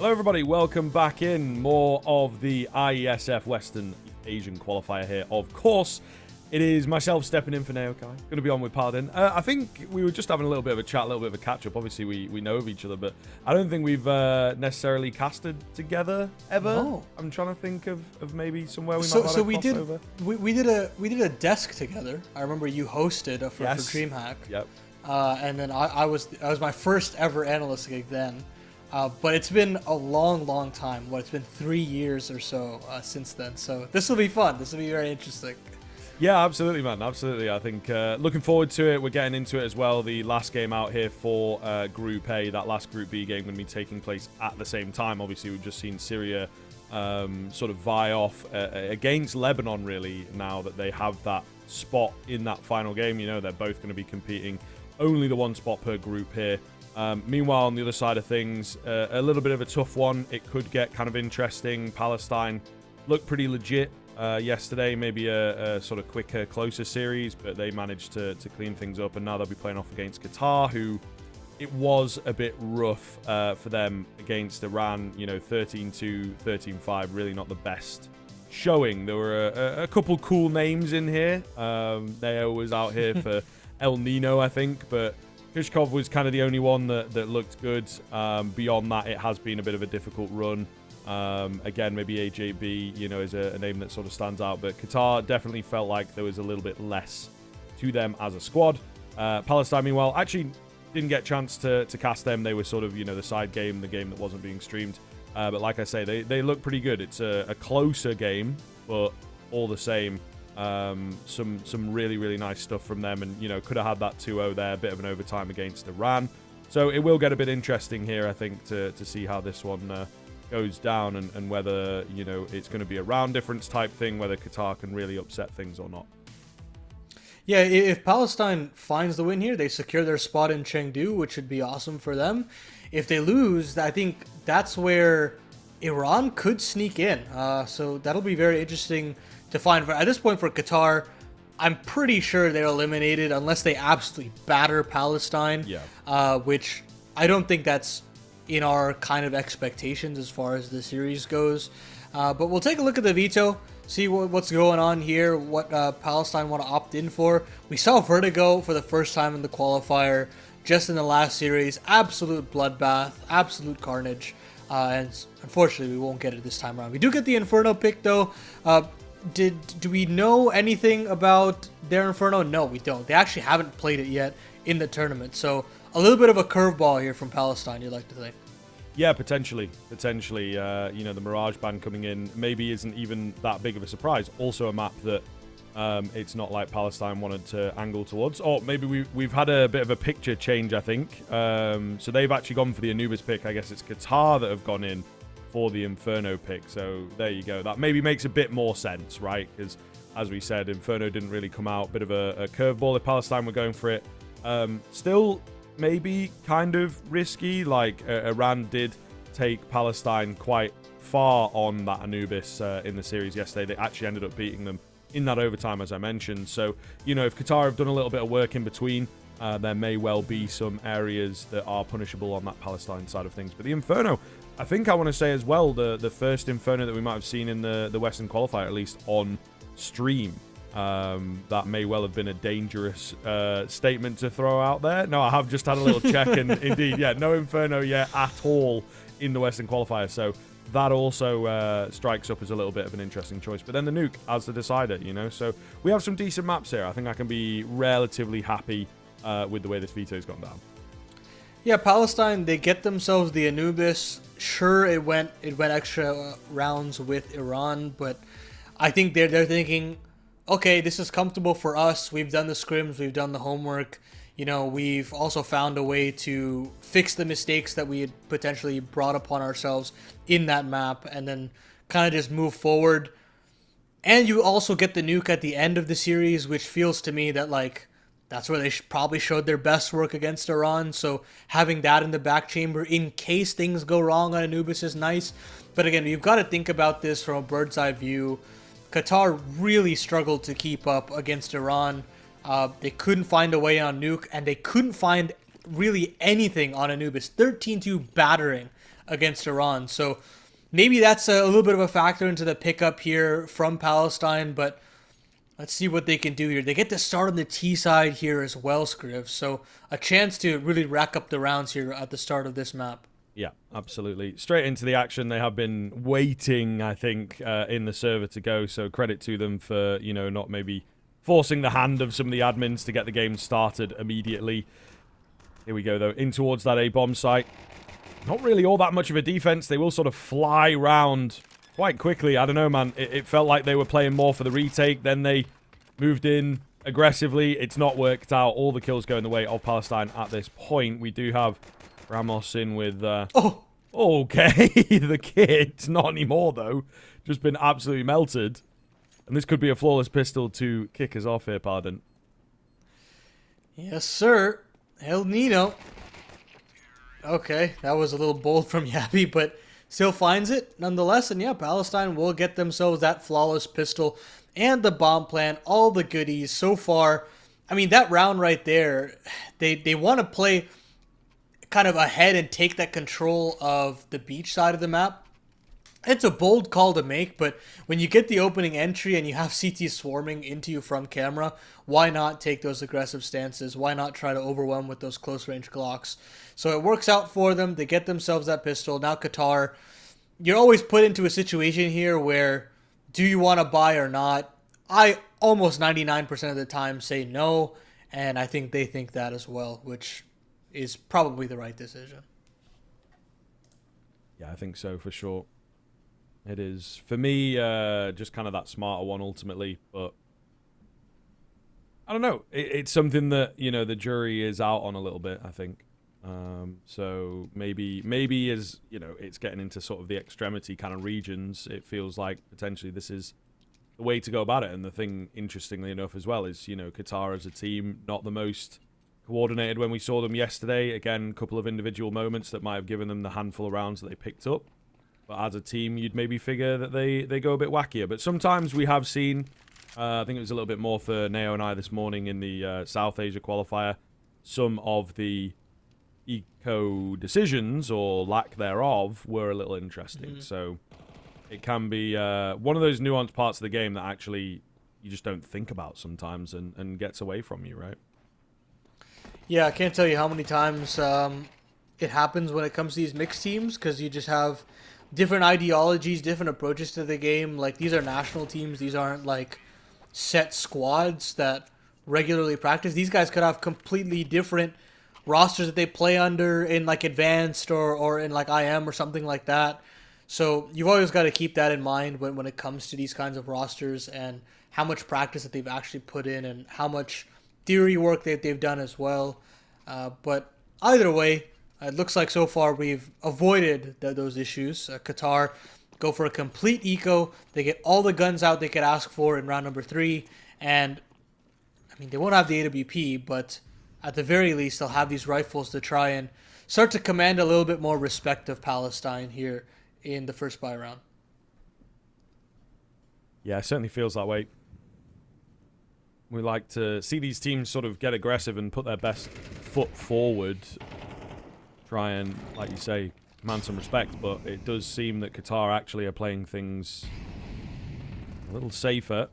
Hello everybody, welcome back in. More of the IESF Western Asian qualifier here. Of course, it is myself stepping in for Naokai. Going to be on with Paladin. I think we were just having a little bit of a chat, a little bit of a catch-up. Obviously, we know of each other, but I don't think we've necessarily casted together ever. No. I'm trying to think of maybe somewhere we might have So a crossover. we did a desk together. I remember you hosted for DreamHack. Yep. And then I was my first ever analyst gig then. But it's been a long time. It's been 3 years or so since then. So this will be fun. This will be very interesting. Yeah, absolutely, man. Absolutely. I think looking forward to it. We're getting into it as well. The last game out here for Group A, that last Group B game going to be taking place at the same time. Obviously, we've just seen Syria sort of vie off against Lebanon, really, now that they have that spot in that final game. You know, they're both going to be competing only the one spot per group here. Meanwhile, on the other side of things, a little bit of a tough one. It could get kind of interesting. Palestine looked pretty legit yesterday, maybe a sort of quicker, closer series, but they managed to clean things up, and now they'll be playing off against Qatar, who it was a bit rough for them against Iran. You know, 13-2, 13-5, really not the best showing. There were a couple cool names in here. Neo was out here for El Nino, I think, but Kushkov was kind of the only one that looked good. Beyond that, it has been a bit of a difficult run. Again, maybe AJB, you know, is a name that sort of stands out. But Qatar definitely felt like there was a little bit less to them as a squad. Palestine, meanwhile, actually didn't get a chance to cast them. They were sort of, you know, the side game, the game that wasn't being streamed. But like I say, they look pretty good. It's a closer game, but all the same, some really nice stuff from them, and you know, could have had that 2-0 there, a bit of an overtime against Iran. So it will get a bit interesting here, I think, to see how this one goes down, and whether, you know, it's going to be a round difference type thing, whether Qatar can really upset things or not. Yeah, if Palestine finds the win here, they secure their spot in Chengdu, which would be awesome for them. If they lose, I think that's where Iran could sneak in. So that'll be very interesting to find. At this point for Qatar, I'm pretty sure they're eliminated unless they absolutely batter Palestine. Yeah. Which I don't think that's in our kind of expectations as far as the series goes. But we'll take a look at the veto, see what's going on here, what Palestine want to opt in for. We saw Vertigo for the first time in the qualifier just in the last series. Absolute bloodbath, absolute carnage. And unfortunately, we won't get it this time around. We do get the Inferno pick, though. Do we know anything about their Inferno? No, we don't. They actually haven't played it yet in the tournament. So a little bit of a curveball here from Palestine, you'd like to think. Yeah, potentially. You know, the Mirage ban coming in maybe isn't even that big of a surprise. Also a map that it's not like Palestine wanted to angle towards. Or maybe we've had a bit of a picture change, I think. So they've actually gone for the Anubis pick. I guess it's Qatar that have gone in for the Inferno pick. So there you go. That maybe makes a bit more sense, right? Because as we said, Inferno didn't really come out. Bit of a curveball if Palestine were going for it. Still maybe kind of risky. Like Iran did take Palestine quite far on that Anubis in the series yesterday. They actually ended up beating them in that overtime, as I mentioned. So, you know, if Qatar have done a little bit of work in between, there may well be some areas that are punishable on that Palestine side of things. But the Inferno, I think I want to say as well, the first Inferno that we might have seen in the Western qualifier, at least on stream. That may well have been a dangerous statement to throw out there. No, I have just had a little check, and indeed, yeah, no Inferno yet at all in the Western qualifier. So that also strikes up as a little bit of an interesting choice. But then the Nuke as the decider, you know. So we have some decent maps here. I think I can be relatively happy with the way this veto's gone down. Yeah, Palestine, they get themselves the Anubis. Sure, it went extra rounds with Iran, but I think they're thinking, okay, this is comfortable for us. We've done the scrims, we've done the homework. You know, we've also found a way to fix the mistakes that we had potentially brought upon ourselves in that map, and then kind of just move forward. And you also get the nuke at the end of the series, which feels to me that, like, that's where they probably showed their best work against Iran. So having that in the back chamber in case things go wrong on Anubis is nice. But again, you've got to think about this from a bird's eye view. Qatar really struggled to keep up against Iran. They couldn't find a way on nuke, and they couldn't find really anything on Anubis. 13-2 battering against Iran. So maybe that's a little bit of a factor into the pickup here from Palestine, but let's see what they can do here. They get to start on the T side here as well, Scriv. So a chance to really rack up the rounds here at the start of this map. Yeah, absolutely. Straight into the action. They have been waiting, I think, in the server to go. So credit to them for, you know, not maybe forcing the hand of some of the admins to get the game started immediately. Here we go, though, in towards that A-bomb site. Not really all that much of a defense. They will sort of fly round quite quickly. I don't know, man. It felt like they were playing more for the retake. Then they moved in aggressively. It's not worked out. All the kills go in the way of Palestine at this point. We do have Ramos in with... Oh! Okay, the kid. Not anymore, though. Just been absolutely melted. And this could be a flawless pistol to kick us off here, pardon. Yes, sir. El Nino. Okay, that was a little bold from Yappy, but still finds it nonetheless. And yeah, Palestine will get themselves that flawless pistol and the bomb plant, all the goodies so far. I mean, that round right there, they want to play kind of ahead and take that control of the beach side of the map. It's a bold call to make, but when you get the opening entry and you have CT swarming into you from camera, why not take those aggressive stances? Why not try to overwhelm with those close-range Glocks? So it works out for them. They get themselves that pistol. Now Qatar, you're always put into a situation here where, do you want to buy or not? I almost 99% of the time say no, and I think they think that as well, which is probably the right decision. Yeah, I think so, for sure. It is. For me, just kind of that smarter one, ultimately. But I don't know. It's something that, you know, the jury is out on a little bit, I think. So maybe as, you know, it's getting into sort of the extremity kind of regions, it feels like potentially this is the way to go about it. And the thing, interestingly enough, as well, is, you know, Qatar as a team, not the most coordinated when we saw them yesterday. Again, a couple of individual moments that might have given them the handful of rounds that they picked up. But as a team, you'd maybe figure that they go a bit wackier. But sometimes we have seen, I think it was a little bit more for Neo and I this morning in the South Asia qualifier, some of the eco decisions, or lack thereof, were a little interesting. So it can be one of those nuanced parts of the game that actually you just don't think about sometimes and gets away from you, right? Yeah, I can't tell you how many times it happens when it comes to these mixed teams, because you just have different ideologies, different approaches to the game. Like, these are national teams. These aren't, like, set squads that regularly practice. These guys could have completely different rosters that they play under in, like, advanced or in, like, IM or something like that. So you've always got to keep that in mind when it comes to these kinds of rosters, and how much practice that they've actually put in and how much theory work that they've done as well. But either way, it looks like so far we've avoided those issues. Qatar go for a complete eco. They get all the guns out they could ask for in round number 3. And, I mean, they won't have the AWP, but at the very least, they'll have these rifles to try and start to command a little bit more respect of Palestine here in the first buy round. Yeah, it certainly feels that way. We like to see these teams sort of get aggressive and put their best foot forward. Try and, like you say, command some respect, but it does seem that Qatar actually are playing things a little safer.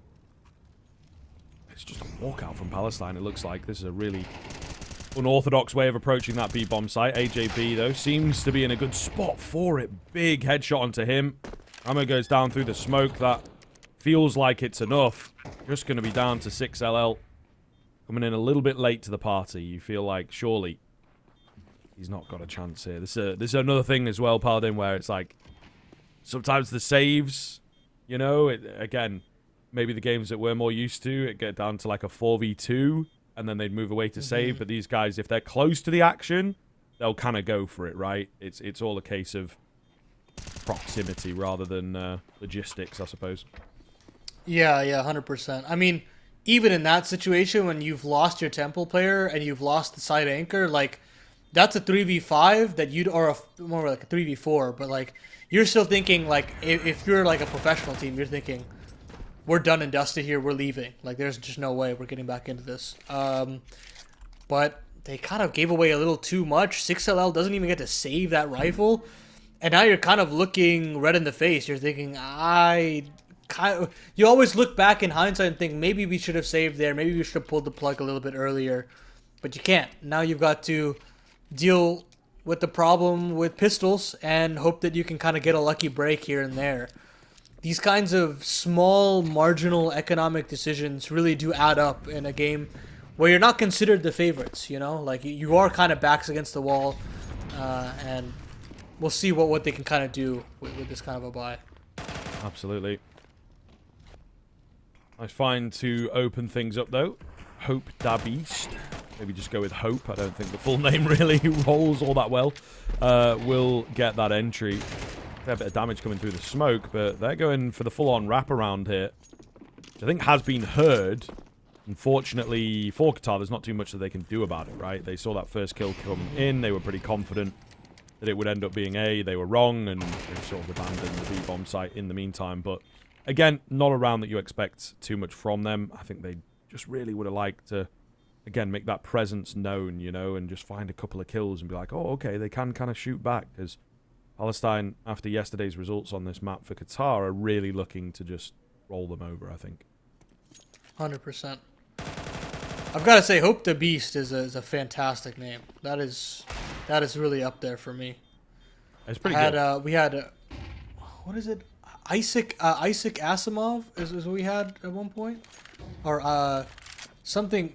It's just a walkout from Palestine, it looks like. This is a really unorthodox way of approaching that B-bomb site. AJB, though, seems to be in a good spot for it. Big headshot onto him. Ammo goes down through the smoke. That feels like it's enough. Just going to be down to 6LL. Coming in a little bit late to the party. You feel like, surely, he's not got a chance here. This is another thing as well, Paladin, where it's like, sometimes the saves, you know, again, maybe the games that we're more used to, it get down to like a 4v2, and then they'd move away to save. But these guys, if they're close to the action, they'll kind of go for it, right? It's all a case of proximity rather than logistics, I suppose. Yeah, 100%. I mean, even in that situation, when you've lost your temple player and you've lost the side anchor, like, that's a 3v5 that you'd, or more like a 3v4, but, like, you're still thinking, like, if you're, like, a professional team, you're thinking, we're done and dusted here, we're leaving. Like, there's just no way we're getting back into this. But they kind of gave away a little too much. 6LL doesn't even get to save that rifle. And now you're kind of looking red in the face. You're thinking, you always look back in hindsight and think maybe we should have saved there. Maybe we should have pulled the plug a little bit earlier. But you can't. Now you've got to deal with the problem with pistols and hope that you can kind of get a lucky break here and there. These kinds of small, marginal economic decisions really do add up in a game where you're not considered the favorites, you know? Like, you are kind of backs against the wall, and we'll see what they can kind of do with this kind of a buy. Absolutely. Nice find to open things up, though. Hope Da Beast. Maybe just go with Hope. I don't think the full name really rolls all that well. Will get that entry. Fair bit of damage coming through the smoke, but they're going for the full-on wraparound here. Which I think has been heard. Unfortunately, for Qatar, there's not too much that they can do about it, right? They saw that first kill come in. They were pretty confident that it would end up being A. They were wrong, and they sort of abandoned the B-bomb site in the meantime. But, again, not a round that you expect too much from them. I think they just really would have liked to, again, make that presence known, you know, and just find a couple of kills and be like, oh, okay, they can kind of shoot back. Because Palestine, after yesterday's results on this map for Qatar, are really looking to just roll them over, I think. 100%. I've got to say, Hope the Beast is a fantastic name. That is really up there for me. It's pretty good. We had, what is it? Isaac Asimov is what we had at one point? Or something,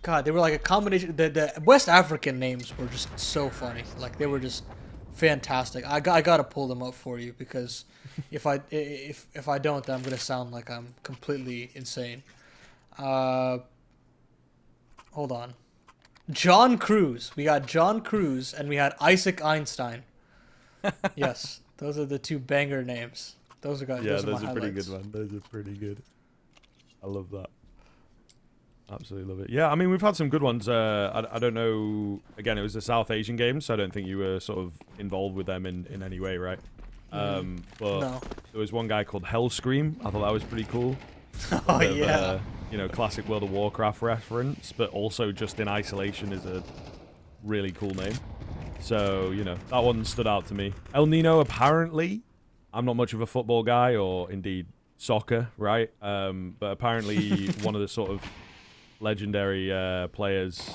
God, they were like a combination. The West African names were just so funny. Like, they were just fantastic. I got to pull them up for you, because if I don't, then I'm going to sound like I'm completely insane. Hold on. John Cruz. We got John Cruz, and we had Isaac Einstein. Yes, those are the two banger names. Those are guys. Yeah, those are pretty good, man. Those are pretty good. I love that. Absolutely love it. Yeah, I mean, we've had some good ones. I don't know. Again, it was the South Asian games, so I don't think you were sort of involved with them in any way, right? But no. There was one guy called Hellscream. I thought that was pretty cool. Oh, yeah. You know, classic World of Warcraft reference, but also just in isolation is a really cool name. So, you know, that one stood out to me. El Nino, apparently, I'm not much of a football guy, or indeed soccer, right? But apparently one of the sort of legendary players,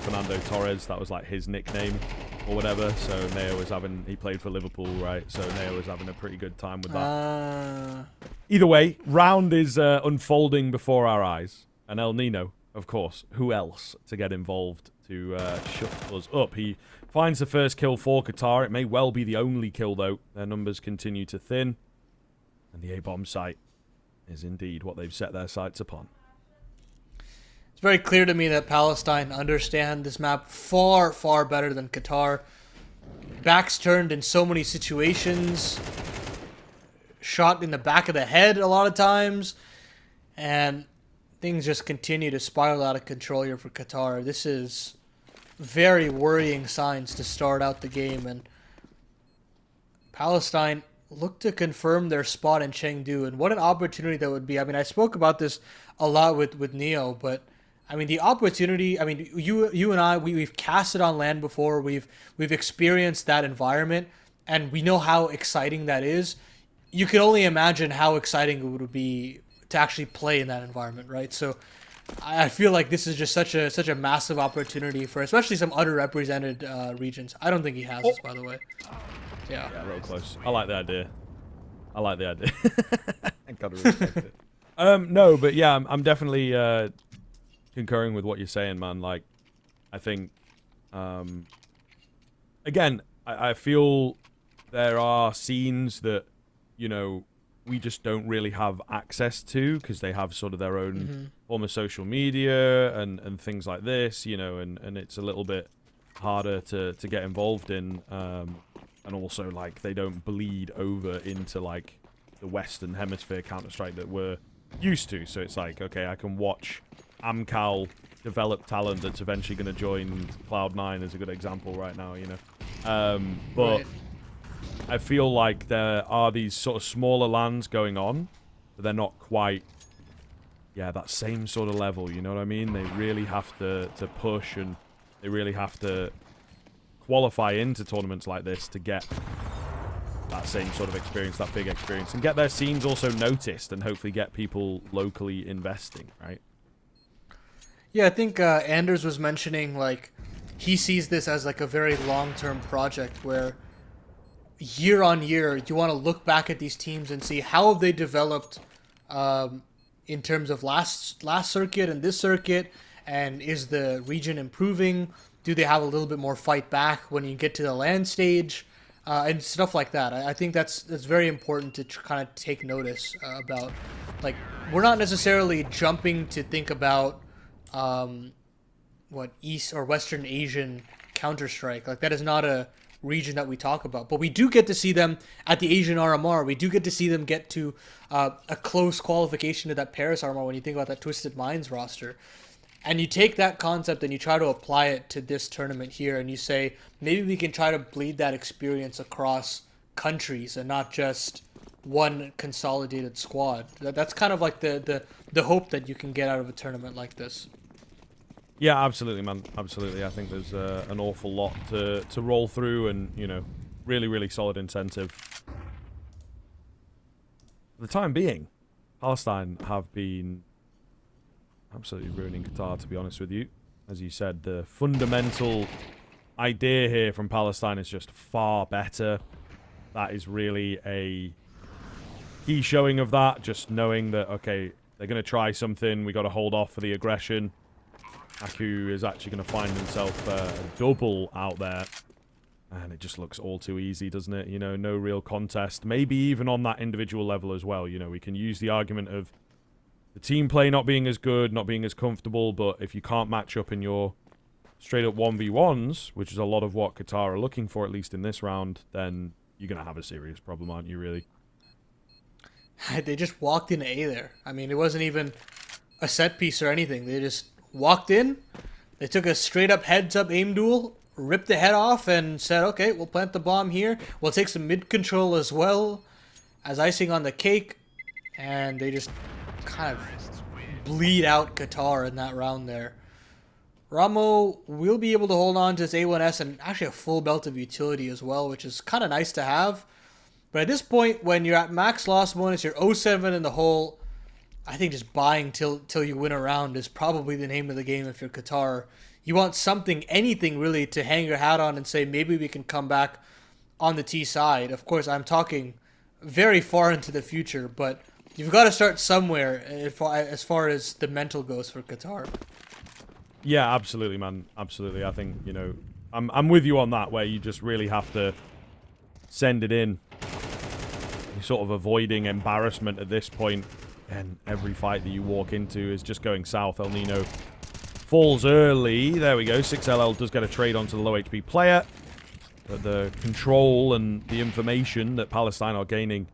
Fernando Torres, that was like his nickname or whatever. So Neo was he played for Liverpool, right? So Neo was having a pretty good time with that. Either way, round is unfolding before our eyes. And El Nino, of course, who else to get involved to shut us up? He finds the first kill for Qatar. It may well be the only kill, though. Their numbers continue to thin. And the A-bomb site is indeed what they've set their sights upon. It's very clear to me that Palestine understand this map far, far better than Qatar. Backs turned in so many situations. Shot in the back of the head a lot of times. And things just continue to spiral out of control here for Qatar. This is very worrying signs to start out the game. And Palestine look to confirm their spot in Chengdu. And what an opportunity that would be. I mean, I spoke about this a lot with Neo, but I mean, the opportunity, I mean, you and I, we've casted on land before. We've experienced that environment, and we know how exciting that is. You can only imagine how exciting it would be to actually play in that environment, right? So I feel like this is just such a massive opportunity for especially some underrepresented regions. I don't think he has this, by the way. Yeah, real close. I like the idea. I gotta respect it. No, but yeah, I'm definitely concurring with what you're saying, man. Like, I think, again, I feel there are scenes that, you know, we just don't really have access to because they have sort of their own form of social media and things like this, you know, and it's a little bit harder to get involved in. And also, like, they don't bleed over into, like, the Western Hemisphere Counter-Strike that we're used to. So it's like, okay, I can watch Amcal develop talent that's eventually going to join Cloud9 as a good example right now, you know. But right. I feel like there are these sort of smaller lands going on, but they're not quite, that same sort of level, you know what I mean? They really have to push, and they really have to qualify into tournaments like this to get that same sort of experience, that big experience, and get their scenes also noticed, and hopefully get people locally investing, right? Yeah, I think Anders was mentioning, like, he sees this as like a very long-term project where year on year you want to look back at these teams and see how have they developed in terms of last circuit and this circuit, and is the region improving? Do they have a little bit more fight back when you get to the land stage, and stuff like that? I think that's very important to kind of take notice about. Like, we're not necessarily jumping to think about what East or Western Asian Counter-Strike. Like, that is not a region that we talk about, but we do get to see them at the Asian RMR. We do get to see them get to a close qualification to that Paris RMR when you think about that Twisted Minds roster. And you take that concept and you try to apply it to this tournament here, and you say, maybe we can try to bleed that experience across countries and not just one consolidated squad. That's kind of like the hope that you can get out of a tournament like this. Yeah, absolutely, man. Absolutely. I think there's an awful lot to roll through, and, you know, really, really solid incentive. For the time being, Palestine have been absolutely ruining Qatar, to be honest with you. As you said, the fundamental idea here from Palestine is just far better. That is really a key showing of that, just knowing that, okay, they're going to try something, we got to hold off for the aggression. Aku is actually going to find himself a double out there. And it just looks all too easy, doesn't it? You know, no real contest. Maybe even on that individual level as well. You know, we can use the argument of the team play not being as good, not being as comfortable. But if you can't match up in your straight-up 1v1s, which is a lot of what Qatar are looking for, at least in this round, then you're going to have a serious problem, aren't you, really? They just walked in A there. I mean, it wasn't even a set piece or anything. They just walked in, they took a straight-up heads-up aim duel, ripped the head off, and said, okay, we'll plant the bomb here. We'll take some mid-control as well as icing on the cake. And they just kind of bleed out Qatar in that round there. Ramo will be able to hold on to his A1S and actually a full belt of utility as well, which is kind of nice to have. But at this point, when you're at max loss bonus, you're 0-7 in the hole, I think just buying till you win a round is probably the name of the game if you're Qatar. You want something, anything really, to hang your hat on and say, maybe we can come back on the T side. Of course, I'm talking very far into the future, but you've got to start somewhere as far as the mental goes for Qatar. Yeah, absolutely, man. Absolutely. I think, you know, I'm with you on that, where you just really have to send it in. You're sort of avoiding embarrassment at this point. And every fight that you walk into is just going south. El Nino falls early. There we go. 6LL does get a trade onto the low HP player. But the control and the information that Palestine are gaining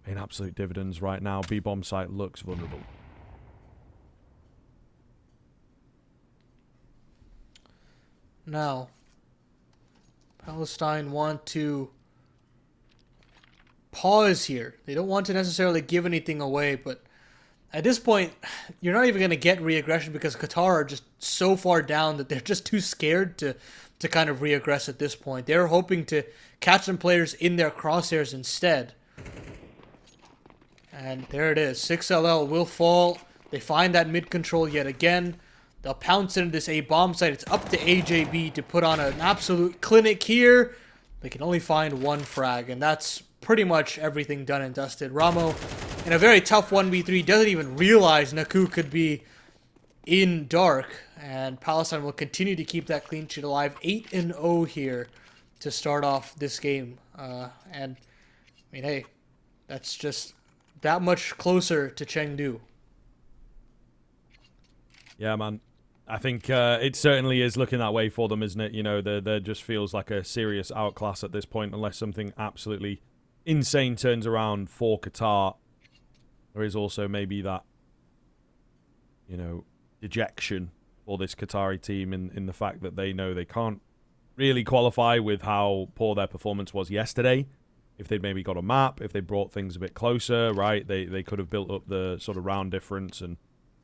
paying absolute dividends right now. B-bomb site looks vulnerable. Now, Palestine want to pause here. They don't want to necessarily give anything away, but at this point, you're not even going to get re-aggression because Qatar are just so far down that they're just too scared to kind of re-aggress at this point. They're hoping to catch some players in their crosshairs instead. And there it is. 6LL will fall. They find that mid-control yet again. They'll pounce into this A-bomb site. It's up to AJB to put on an absolute clinic here. They can only find one frag, and that's pretty much everything done and dusted. Ramo, in a very tough 1v3, doesn't even realize Naku could be in dark, and Palestine will continue to keep that clean sheet alive. 8-0 here to start off this game. And, I mean, hey, that's just that much closer to Chengdu. Yeah, man. I think it certainly is looking that way for them, isn't it? You know, there just feels like a serious outclass at this point, unless something absolutely insane turns around for Qatar. There is also maybe that, you know, dejection for this Qatari team in the fact that they know they can't really qualify with how poor their performance was yesterday. If they'd maybe got a map, if they brought things a bit closer, right, they could have built up the sort of round difference and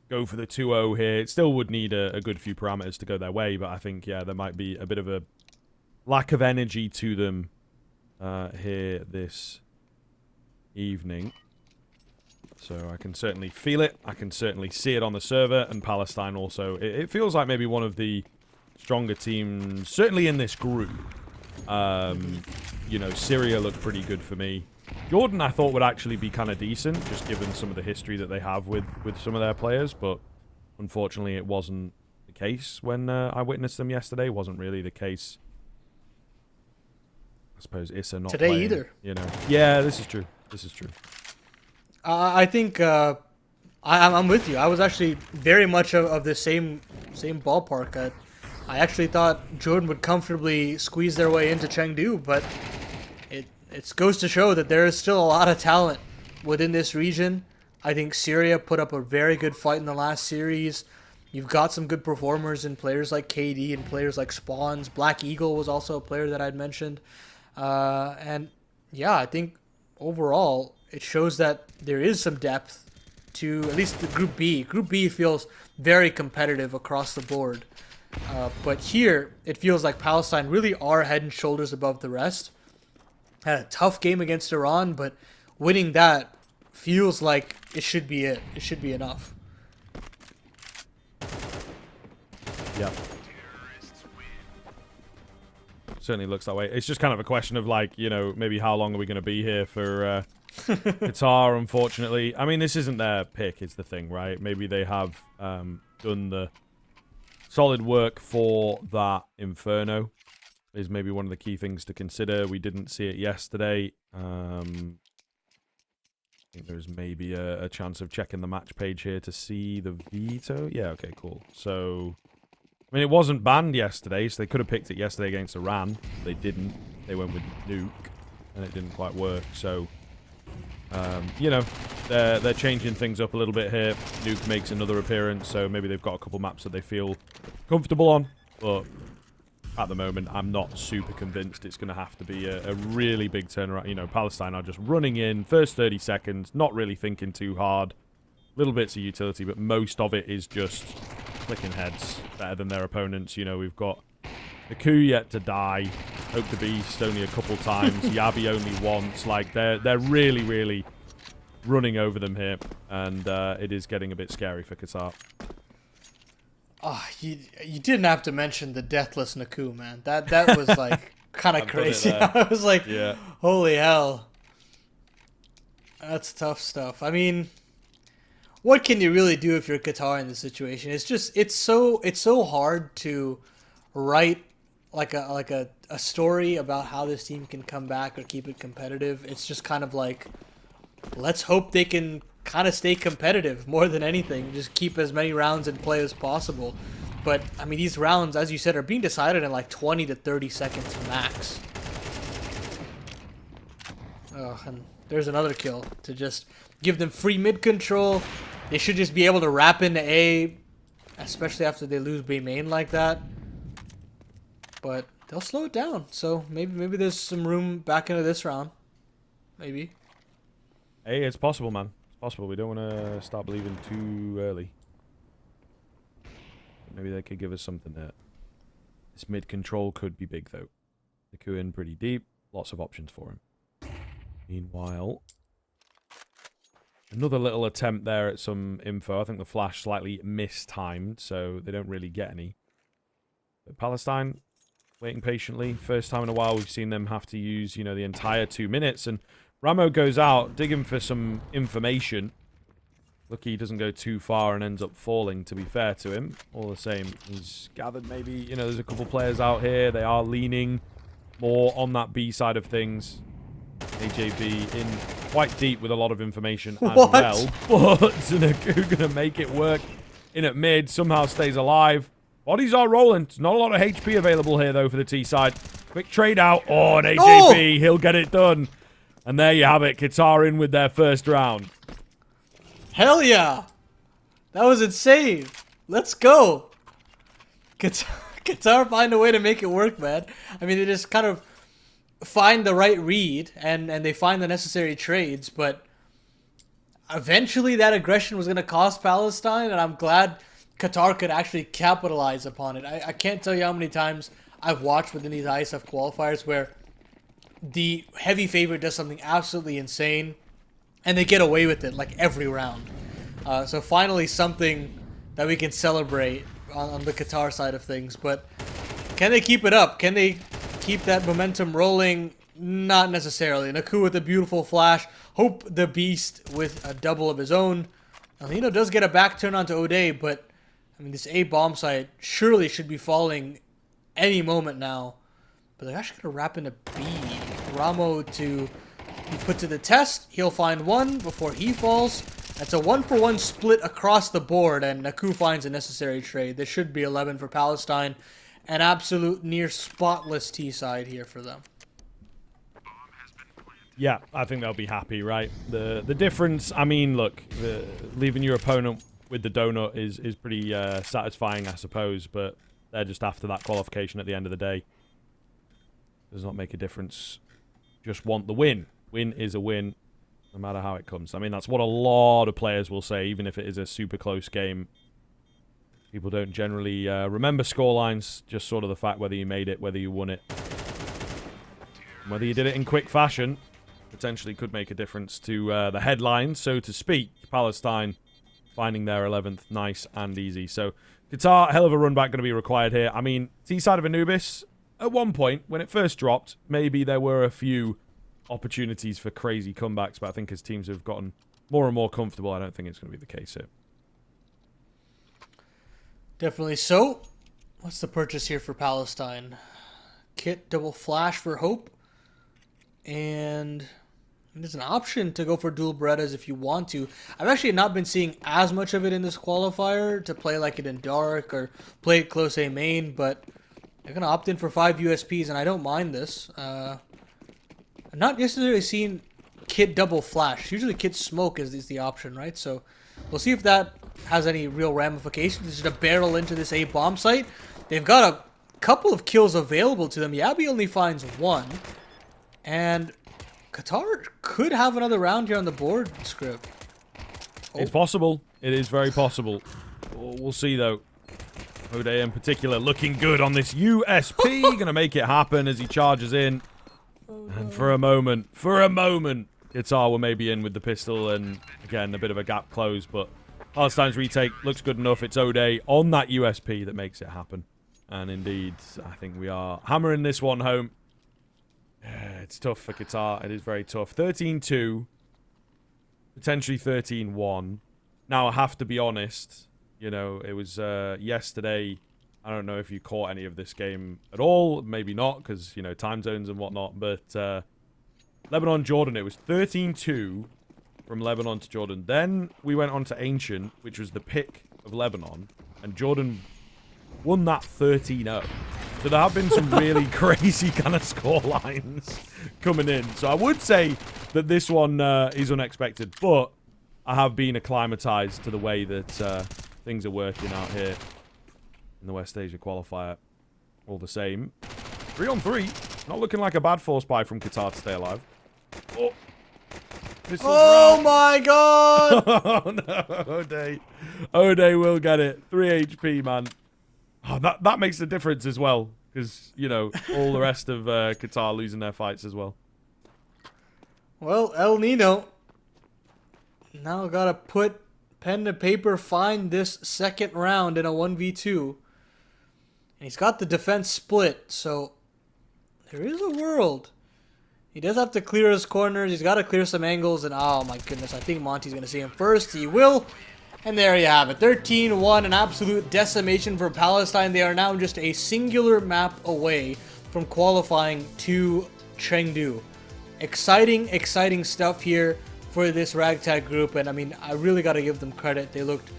go for the 2-0 here. It still would need a good few parameters to go their way, but I think, yeah, there might be a bit of a lack of energy to them here this evening. So I can certainly feel it. I can certainly see it on the server. And Palestine also. It feels like maybe one of the stronger teams, certainly in this group. You know, Syria looked pretty good for me. Jordan, I thought, would actually be kind of decent, just given some of the history that they have with some of their players. But unfortunately, it wasn't the case when I witnessed them yesterday. It wasn't really the case. I suppose Issa not today playing, either. You know, yeah, this is true. This is true. I think I'm with you. I was actually very much of the same ballpark. I actually thought Jordan would comfortably squeeze their way into Chengdu, but it goes to show that there is still a lot of talent within this region. I think Syria put up a very good fight in the last series. You've got some good performers in players like KD and players like Spawns. Black Eagle was also a player that I'd mentioned. And yeah, I think overall it shows that there is some depth to at least the Group B. Group B feels very competitive across the board. But here, it feels like Palestine really are head and shoulders above the rest. Had a tough game against Iran, but winning that feels like it should be it. It should be enough. Yeah. Certainly looks that way. It's just kind of a question of, like, you know, maybe how long are we going to be here for Qatar, unfortunately. I mean, this isn't their pick, is the thing, right? Maybe they have done the solid work for that Inferno. Is maybe one of the key things to consider. We didn't see it yesterday. I think there's maybe a chance of checking the match page here to see the veto. Yeah, okay, cool. So, I mean, it wasn't banned yesterday, so they could have picked it yesterday against Iran. They didn't. They went with Nuke, and it didn't quite work. So, you know, they're changing things up a little bit here. Nuke makes another appearance, so maybe they've got a couple maps that they feel comfortable on. But at the moment, I'm not super convinced it's going to have to be a really big turnaround. You know, Palestine are just running in, first 30 seconds, not really thinking too hard. Little bits of utility, but most of it is just clicking heads better than their opponents. You know, we've got the Coup yet to die. Hope the Beast only a couple times. Yabi only once. Like, they're really, really running over them here. And it is getting a bit scary for Qatar. Oh, you didn't have to mention the deathless Naku, man. That was like kind of crazy. I was like, yeah. Holy hell. That's tough stuff. I mean, what can you really do if you're Qatar in this situation? It's so hard to write like a story about how this team can come back or keep it competitive. It's just kind of like, let's hope they can kind of stay competitive more than anything. Just keep as many rounds in play as possible. But, I mean, these rounds, as you said, are being decided in like 20 to 30 seconds max. Oh, and there's another kill to just give them free mid control. They should just be able to wrap into A, especially after they lose B main like that. But they'll slow it down. So maybe there's some room back into this round. Maybe. Hey, it's possible, man. Possible. We don't want to start believing too early. Maybe they could give us something there. This mid control could be big, though. The Coup in pretty deep. Lots of options for him. Meanwhile, another little attempt there at some info. I think the flash slightly mistimed, so they don't really get any. But Palestine, waiting patiently. First time in a while we've seen them have to use, you know, the entire 2 minutes. And Ramo goes out, digging for some information. Lucky he doesn't go too far and ends up falling, to be fair to him. All the same, he's gathered maybe, you know, there's a couple players out here. They are leaning more on that B side of things. AJB in quite deep with a lot of information as well. But Naku going to make it work in at mid. Somehow stays alive. Bodies are rolling. Not a lot of HP available here, though, for the T side. Quick trade out. Oh, and AJB, he'll get it done. And there you have it. Qatar in with their first round. Hell yeah. That was insane. Let's go. Qatar find a way to make it work, man. I mean, they just kind of find the right read and they find the necessary trades, but eventually that aggression was going to cost Palestine, and I'm glad Qatar could actually capitalize upon it. I can't tell you how many times I've watched within these IESF qualifiers where the heavy favorite does something absolutely insane, and they get away with it like every round. So finally something that we can celebrate on the Qatar side of things. But can they keep it up? Can they keep that momentum rolling? Not necessarily. Naku with a beautiful flash. Hope the Beast with a double of his own. Alino does get a back turn onto O'Day, but I mean, this A bomb site surely should be falling any moment now. But they're actually going to wrap into B. Ramo to be put to the test. He'll find one before he falls. That's a 1-for-1 split across the board, and Naku finds a necessary trade. This should be 11 for Palestine. An absolute near spotless T side here for them. Yeah, I think they'll be happy, right? The difference, I mean, look, leaving your opponent with the donut is pretty satisfying, I suppose, but they're just after that qualification at the end of the day. Does not make a difference. Just want the win. Win is a win, no matter how it comes. I mean, that's what a lot of players will say, even if it is a super close game. People don't generally remember scorelines, just sort of the fact whether you made it, whether you won it. Whether you did it in quick fashion, potentially could make a difference to the headlines, so to speak. Palestine finding their 11th nice and easy. So, Qatar, hell of a run back going to be required here. I mean, T-side of Anubis, at one point, when it first dropped, maybe there were a few opportunities for crazy comebacks, but I think as teams have gotten more and more comfortable, I don't think it's going to be the case here. Definitely so. What's the purchase here for Palestine? Kit, double flash for Hope. And there's an option to go for dual Berettas if you want to. I've actually not been seeing as much of it in this qualifier to play like it in Dark or play it close A main, but they're going to opt in for 5 USPs, and I don't mind this. I've not necessarily seen Kit double flash. Usually Kit smoke is the option, right? So we'll see if that has any real ramifications. It's just a barrel into this A bomb site. They've got a couple of kills available to them. Yabi only finds one. And Qatar could have another round here on the board, Script. Oh. It's possible. It is very possible. We'll see, though. O'Day in particular looking good on this USP. Going to make it happen as he charges in. And for a moment, Qatar were maybe in with the pistol. And again, a bit of a gap closed. But Palestine's retake looks good enough. It's O'Day on that USP that makes it happen. And indeed, I think we are hammering this one home. It's tough for Qatar. It is very tough. 13-2. Potentially 13-1. Now, I have to be honest. You know, it was yesterday. I don't know if you caught any of this game at all. Maybe not, because, you know, time zones and whatnot. But Lebanon-Jordan, it was 13-2 from Lebanon to Jordan. Then we went on to Ancient, which was the pick of Lebanon. And Jordan won that 13-0. So there have been some really crazy kind of score lines coming in. So I would say that this one is unexpected, but I have been acclimatized to the way that things are working out here in the West Asia qualifier. All the same. 3-on-3. Not looking like a bad force buy from Qatar to stay alive. Oh, oh my god! Oh no, O'Day. O'Day will get it. 3 HP, man. Oh, that makes a difference as well. Because, you know, all the rest of Qatar losing their fights as well. Well, El Nino. Now gotta put pen to paper, find this second round in a 1v2. And he's got the defense split, so there is a world. He does have to clear his corners. He's got to clear some angles, and oh my goodness, I think Monty's going to see him first. He will. And there you have it. 13-1, an absolute decimation for Palestine. They are now just a singular map away from qualifying to Chengdu. Exciting, exciting stuff here for this ragtag group. And I mean, I really got to give them credit. They looked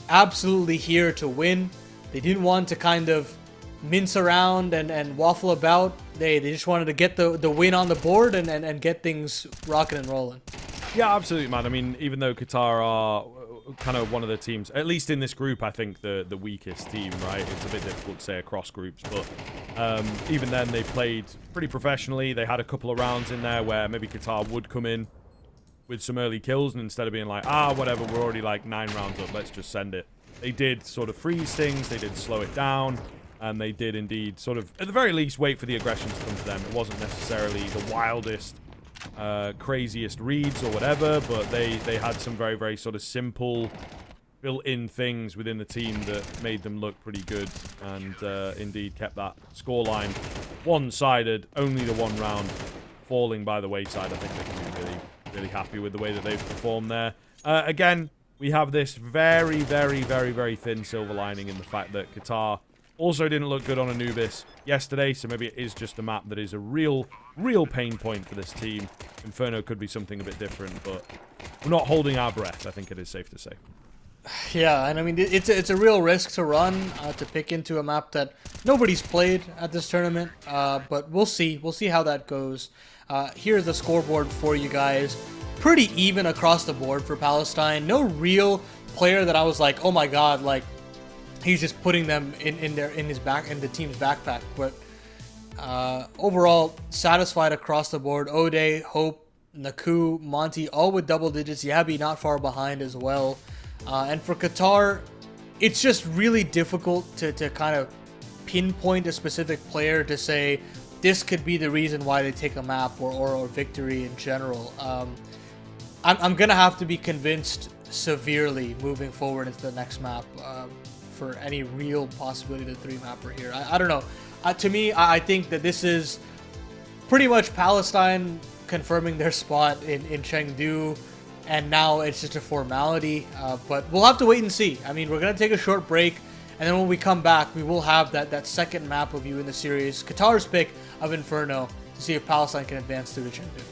absolutely here to win. They didn't want to kind of mince around and waffle about. They just wanted to get the win on the board and get things rocking and rolling. Yeah, absolutely, man. I mean, even though Qatar are kind of one of the teams, at least in this group, I think the weakest team, right? It's a bit difficult to say across groups, but even then they played pretty professionally. They had a couple of rounds in there where maybe Qatar would come in with some early kills, and instead of being like, whatever, we're already like 9 rounds up, let's just send it. They did sort of freeze things, they did slow it down, And they did indeed sort of, at the very least, wait for the aggression to come to them. It wasn't necessarily the wildest, craziest reads or whatever, but they had some very, very sort of simple, built-in things within the team that made them look pretty good, and indeed kept that scoreline one-sided, only the one round falling by the wayside. I think they can be really, really happy with the way that they've performed there. Again, we have this very, very, very, very thin silver lining in the fact that Qatar also didn't look good on Anubis yesterday, so maybe it is just a map that is a real pain point for this team. Inferno could be something a bit different, but we're not holding our breath, I think it is safe to say. Yeah, and I mean, it's a real risk to run, to pick into a map that nobody's played at this tournament, but we'll see. We'll see how that goes. Here's the scoreboard for you guys. Pretty even across the board for Palestine. No real player that I was like, oh my god, like, he's just putting them in the team's backpack. But overall, satisfied across the board. Ode, Hope, Naku, Monty, all with double digits. Yabi not far behind as well. And for Qatar, it's just really difficult to kind of pinpoint a specific player to say this could be the reason why they take a map or victory in general. I'm going to have to be convinced severely moving forward into the next map for any real possibility of the 3-mapper here. I don't know. To me, I think that this is pretty much Palestine confirming their spot in Chengdu, and now it's just a formality. But we'll have to wait and see. I mean, we're going to take a short break, and then when we come back, we will have that second map review in the series, Qatar's pick of Inferno, to see if Palestine can advance through to Chengdu.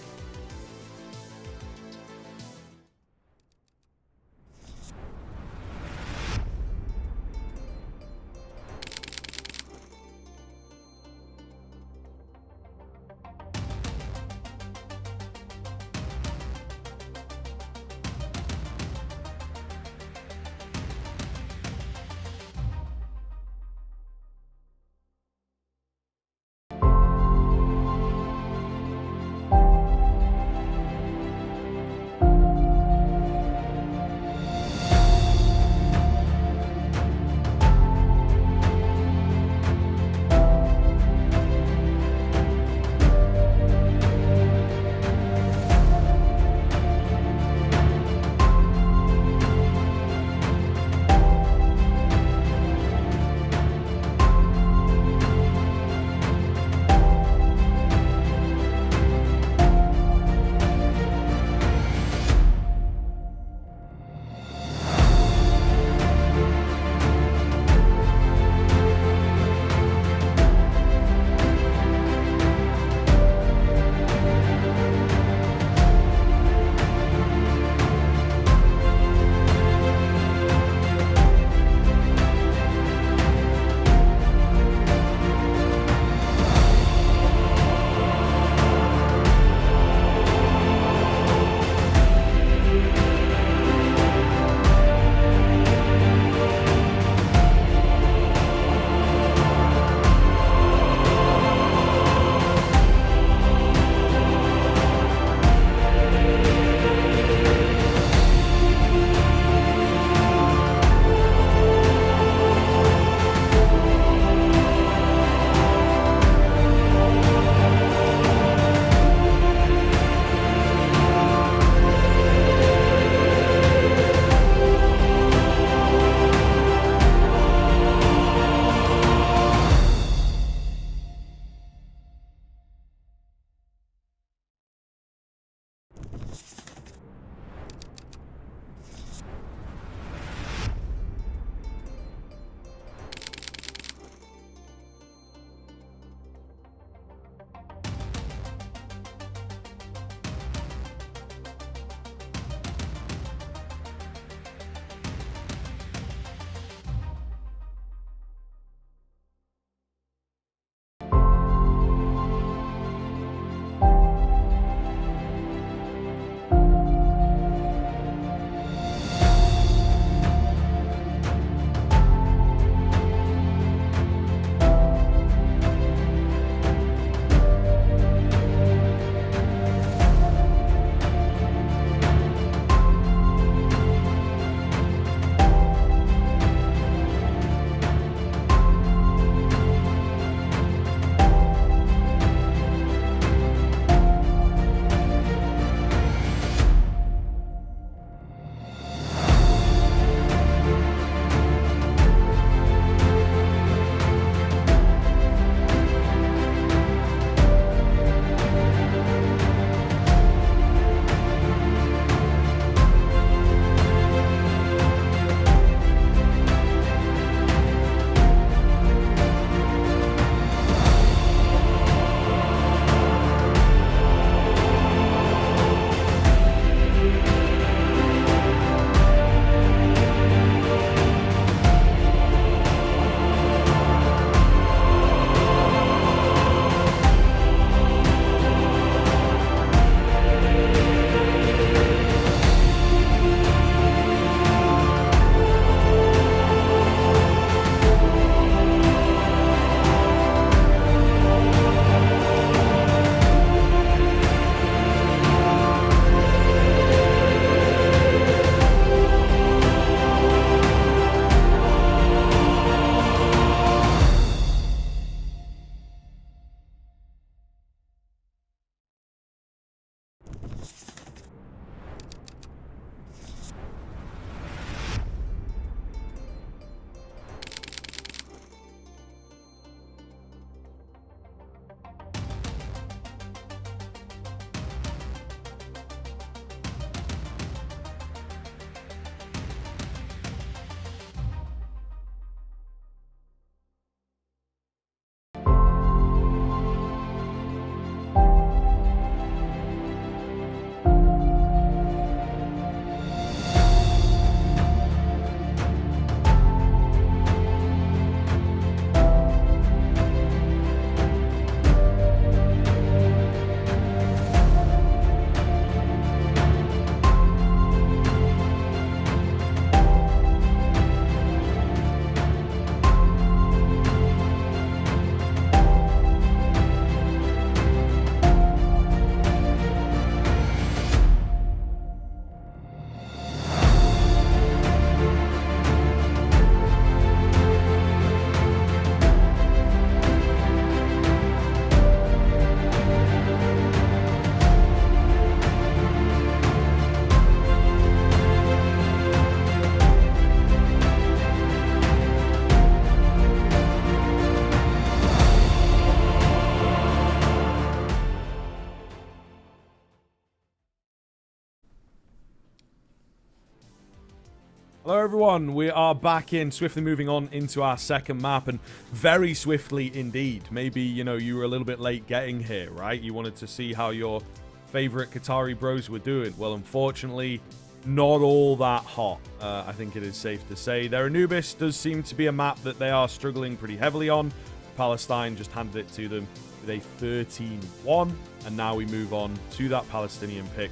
Hello everyone, we are back in, swiftly moving on into our second map, and very swiftly indeed. Maybe, you know, you were a little bit late getting here, right? You wanted to see how your favorite Qatari bros were doing. Well, unfortunately, not all that hot, I think it is safe to say. Their Anubis does seem to be a map that they are struggling pretty heavily on. Palestine just handed it to them with a 13-1, and now we move on to that Palestinian pick.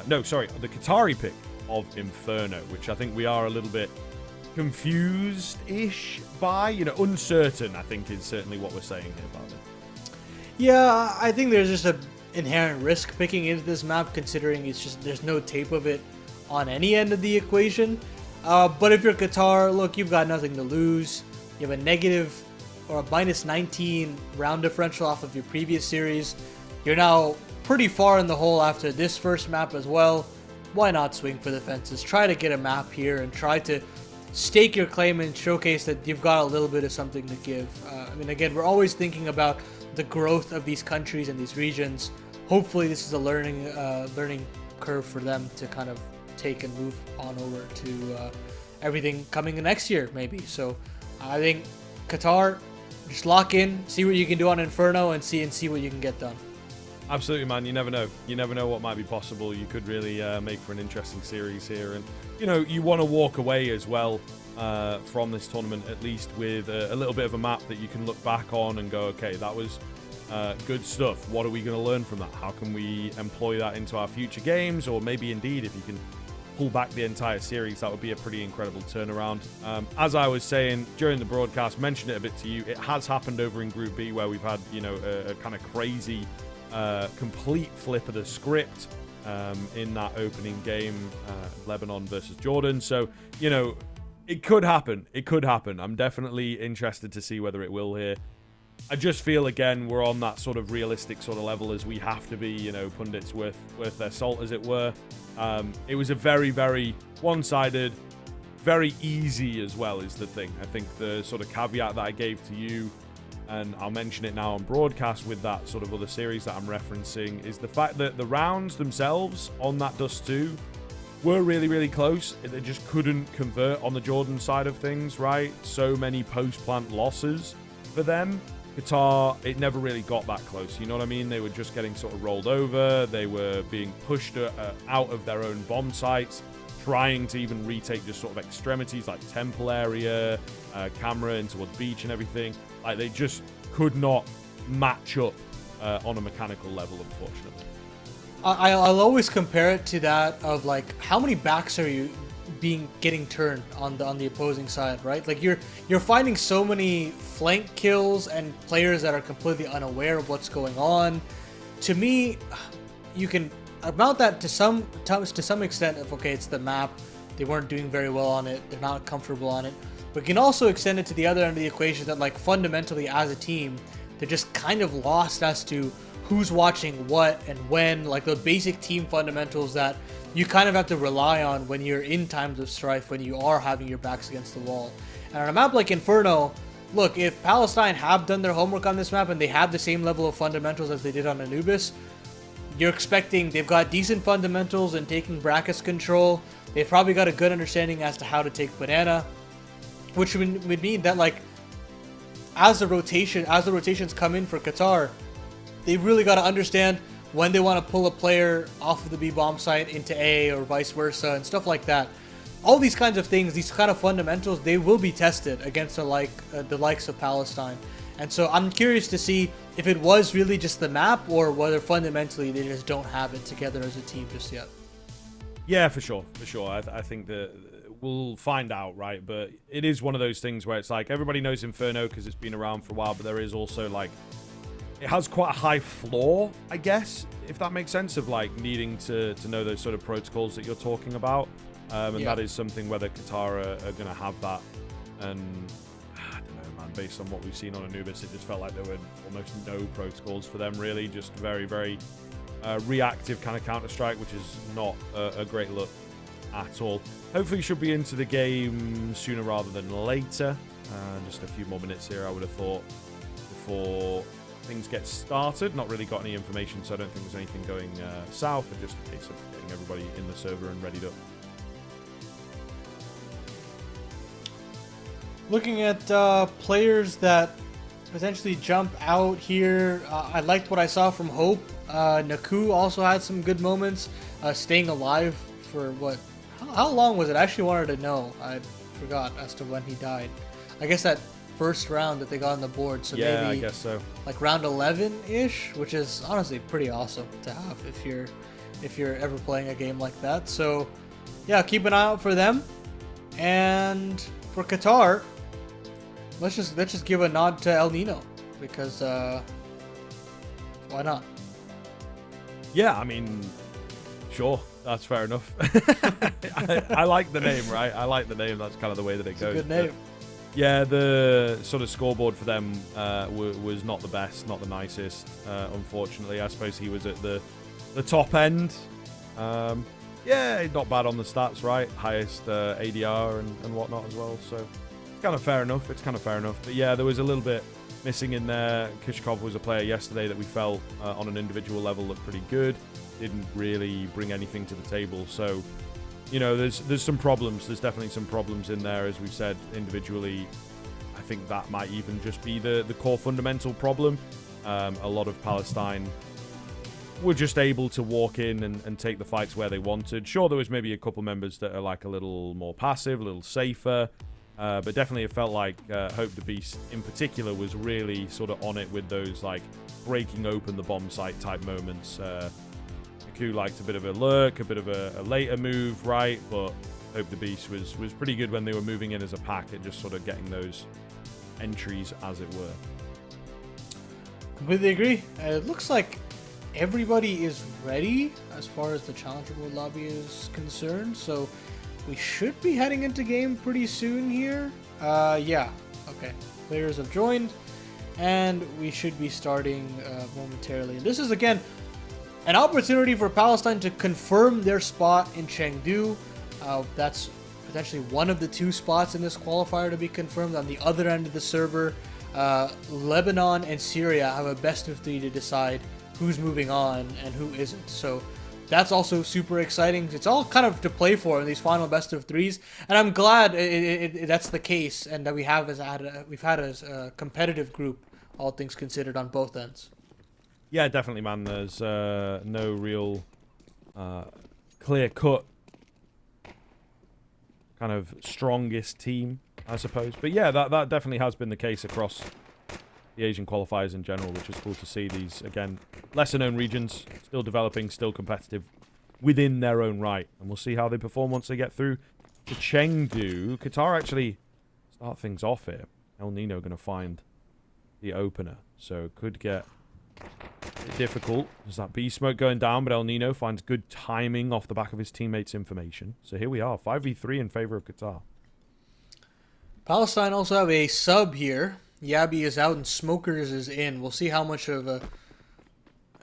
No, sorry, the Qatari pick of Inferno, which I think we are a little bit confused-ish by, you know, uncertain, I think is certainly what we're saying here about it. Yeah, I think there's just an inherent risk picking into this map, considering it's just there's no tape of it on any end of the equation. But if you're Qatar, look, you've got nothing to lose. You have a negative or a minus 19 round differential off of your previous series. You're now pretty far in the hole after this first map as well. Why not swing for the fences? Try to get a map here and try to stake your claim and showcase that you've got a little bit of something to give. I mean, again, we're always thinking about the growth of these countries and these regions. Hopefully this is a learning curve for them to kind of take and move on over to everything coming in next year, maybe. So I think Qatar, just lock in, see what you can do on Inferno, and see what you can get done. Absolutely, man. You never know. You never know what might be possible. You could really make for an interesting series here. And, you know, you want to walk away as well from this tournament, at least with a little bit of a map that you can look back on and go, okay, that was good stuff. What are we going to learn from that? How can we employ that into our future games? Or maybe, indeed, if you can pull back the entire series, that would be a pretty incredible turnaround. As I was saying during the broadcast, mentioned it a bit to you, it has happened over in Group B where we've had, you know, a kind of crazy complete flip of the script in that opening game, Lebanon versus Jordan. So, you know, it could happen. It could happen. I'm definitely interested to see whether it will here. I just feel, again, we're on that sort of realistic sort of level as we have to be, you know, pundits worth their salt, as it were. It was a very, very one-sided, very easy as well is the thing. I think the sort of caveat that I gave to you, and I'll mention it now on broadcast with that sort of other series that I'm referencing, is the fact that the rounds themselves on that Dust 2 were really, really close. They just couldn't convert on the Jordan side of things, right? So many post-plant losses for them. Qatar, it never really got that close, you know what I mean? They were just getting sort of rolled over. They were being pushed out of their own bomb sites, trying to even retake just sort of extremities like temple area, camera in towards beach and everything. Like, they just could not match up on a mechanical level, unfortunately. I'll always compare it to that of, like, how many backs are you getting turned on the opposing side, right? Like, you're finding so many flank kills and players that are completely unaware of what's going on. To me, you can amount that to some extent of, okay, it's the map, they weren't doing very well on it, they're not comfortable on it. But you can also extend it to the other end of the equation that, like, fundamentally as a team, they're just kind of lost as to who's watching what and when, like the basic team fundamentals that you kind of have to rely on when you're in times of strife, when you are having your backs against the wall. And on a map like Inferno, look, if Palestine have done their homework on this map and they have the same level of fundamentals as they did on Anubis, you're expecting they've got decent fundamentals in taking brackets control. They've probably got a good understanding as to how to take banana, which would mean that, like, as the rotations come in for Qatar, they really got to understand when they want to pull a player off of the B bomb site into A or vice versa and stuff like that. All these kinds of things, these kind of fundamentals, they will be tested against the likes of Palestine. And so I'm curious to see if it was really just the map or whether fundamentally they just don't have it together as a team just yet. Yeah, for sure. I think that we'll find out, right? But it is one of those things where it's like everybody knows Inferno because it's been around for a while, but there is also, like, it has quite a high floor, I guess, if that makes sense, of, like, needing to know those sort of protocols that you're talking about. And that is something whether Qatar are going to have that. And I don't know, man, based on what we've seen on Anubis, it just felt like there were almost no protocols for them, really. Just very, very reactive kind of Counter-Strike, which is not a great look at all. Hopefully should be into the game sooner rather than later. Just a few more minutes here, I would have thought, before things get started. Not really got any information, so I don't think there's anything going south, but just a case of getting everybody in the server and readied up. Looking at players that potentially jump out here, I liked what I saw from Hope. Naku also had some good moments, staying alive for what? How long was it? I actually wanted to know. I forgot as to when he died. I guess that first round that they got on the board. So yeah, maybe I guess so. like round 11-ish, which is honestly pretty awesome to have if you're ever playing a game like that. So yeah, keep an eye out for them. And for Qatar, let's just give a nod to El Nino because why not? Yeah, I mean, sure, that's fair enough. I like the name, right? I like the name. That's kind of the way that it goes. It's a good name. Yeah, the sort of scoreboard for them was not the best, not the nicest, unfortunately. I suppose he was at the top end. Yeah, not bad on the stats, right? Highest ADR and whatnot as well. So it's kind of fair enough. But yeah, there was a little bit missing in there. Kishkov was a player yesterday that we felt on an individual level looked pretty good. Didn't really bring anything to the table. So, you know, there's some problems. There's definitely some problems in there, as we've said individually. I think that might even just be the core fundamental problem. A lot of Palestine were just able to walk in and take the fights where they wanted. Sure, there was maybe a couple members that are like a little more passive, a little safer. But definitely it felt like Hope the Beast in particular was really sort of on it with those like breaking open the bomb site type moments. Naku liked a bit of a lurk, a bit of a later move, right? But Hope the Beast was pretty good when they were moving in as a pack at just sort of getting those entries, as it were. Completely agree. It looks like everybody is ready as far as the Challenger World lobby is concerned, so we should be heading into game pretty soon here. Yeah, okay. Players have joined, and we should be starting momentarily. This is, again, an opportunity for Palestine to confirm their spot in Chengdu. That's potentially one of the two spots in this qualifier to be confirmed. On the other end of the server, Lebanon and Syria have a best of 3 to decide who's moving on and who isn't. So that's also super exciting. It's all kind of to play for in these final best of 3s, and I'm glad that's the case, and that we've had as a competitive group, all things considered, on both ends. Yeah, definitely, man. There's no real clear-cut kind of strongest team, I suppose. But yeah, that definitely has been the case across the Asian qualifiers in general, which is cool to see. These, again, lesser-known regions, still developing, still competitive within their own right. And we'll see how they perform once they get through to Chengdu. Qatar actually start things off here. El Nino going to find the opener. So could get a bit difficult. There's that B smoke going down, but El Nino finds good timing off the back of his teammates' information. So here we are, 5v3 in favor of Qatar. Palestine also have a sub here. Yabi is out and Smokers is in. We'll see how much of a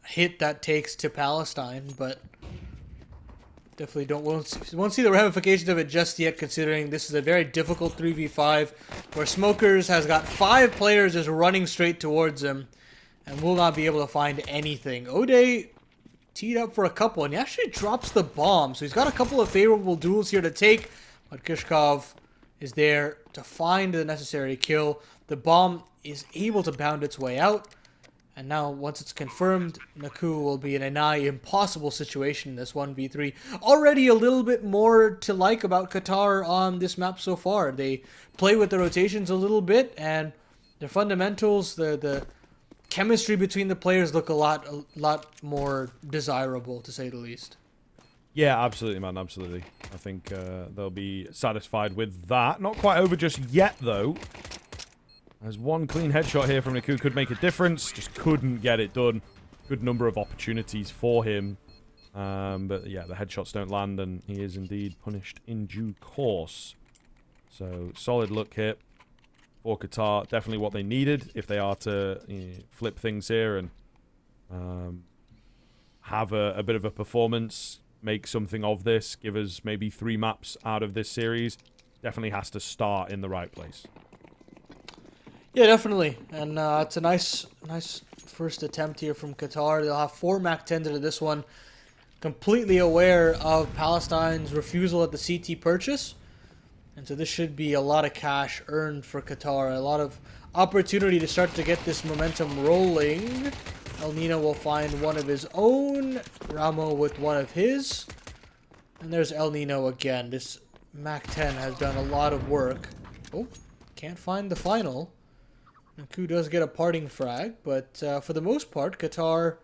hit that takes to Palestine, but definitely won't see the ramifications of it just yet, considering this is a very difficult 3v5 where Smokers has got 5 players just running straight towards him and will not be able to find anything. Ode teed up for a couple, and he actually drops the bomb, so he's got a couple of favorable duels here to take, but Kishkov is there to find the necessary kill. The bomb is able to bound its way out. And now, once it's confirmed, Naku will be in a nigh impossible situation in this 1v3. Already a little bit more to like about Qatar on this map so far. They play with the rotations a little bit, and their fundamentals, the chemistry between the players look a lot more desirable, to say the least. Yeah, absolutely, man, absolutely. I think they'll be satisfied with that. Not quite over just yet, though. As one clean headshot here from Naku could make a difference. Just couldn't get it done. Good number of opportunities for him. But yeah, the headshots don't land, and he is indeed punished in due course. So, solid look here for Qatar. Definitely what they needed if they are to flip things here and have a bit of a performance. Make something of this. Give us maybe 3 maps out of this series. Definitely has to start in the right place. Yeah, definitely. And it's a nice first attempt here from Qatar. They'll have 4 MAC-10s into this one. Completely aware of Palestine's refusal at the CT purchase. And so this should be a lot of cash earned for Qatar. A lot of opportunity to start to get this momentum rolling. El Nino will find one of his own. Ramo with one of his. And there's El Nino again. This MAC-10 has done a lot of work. Oh, can't find the final. Naku does get a parting frag, but for the most part, Qatar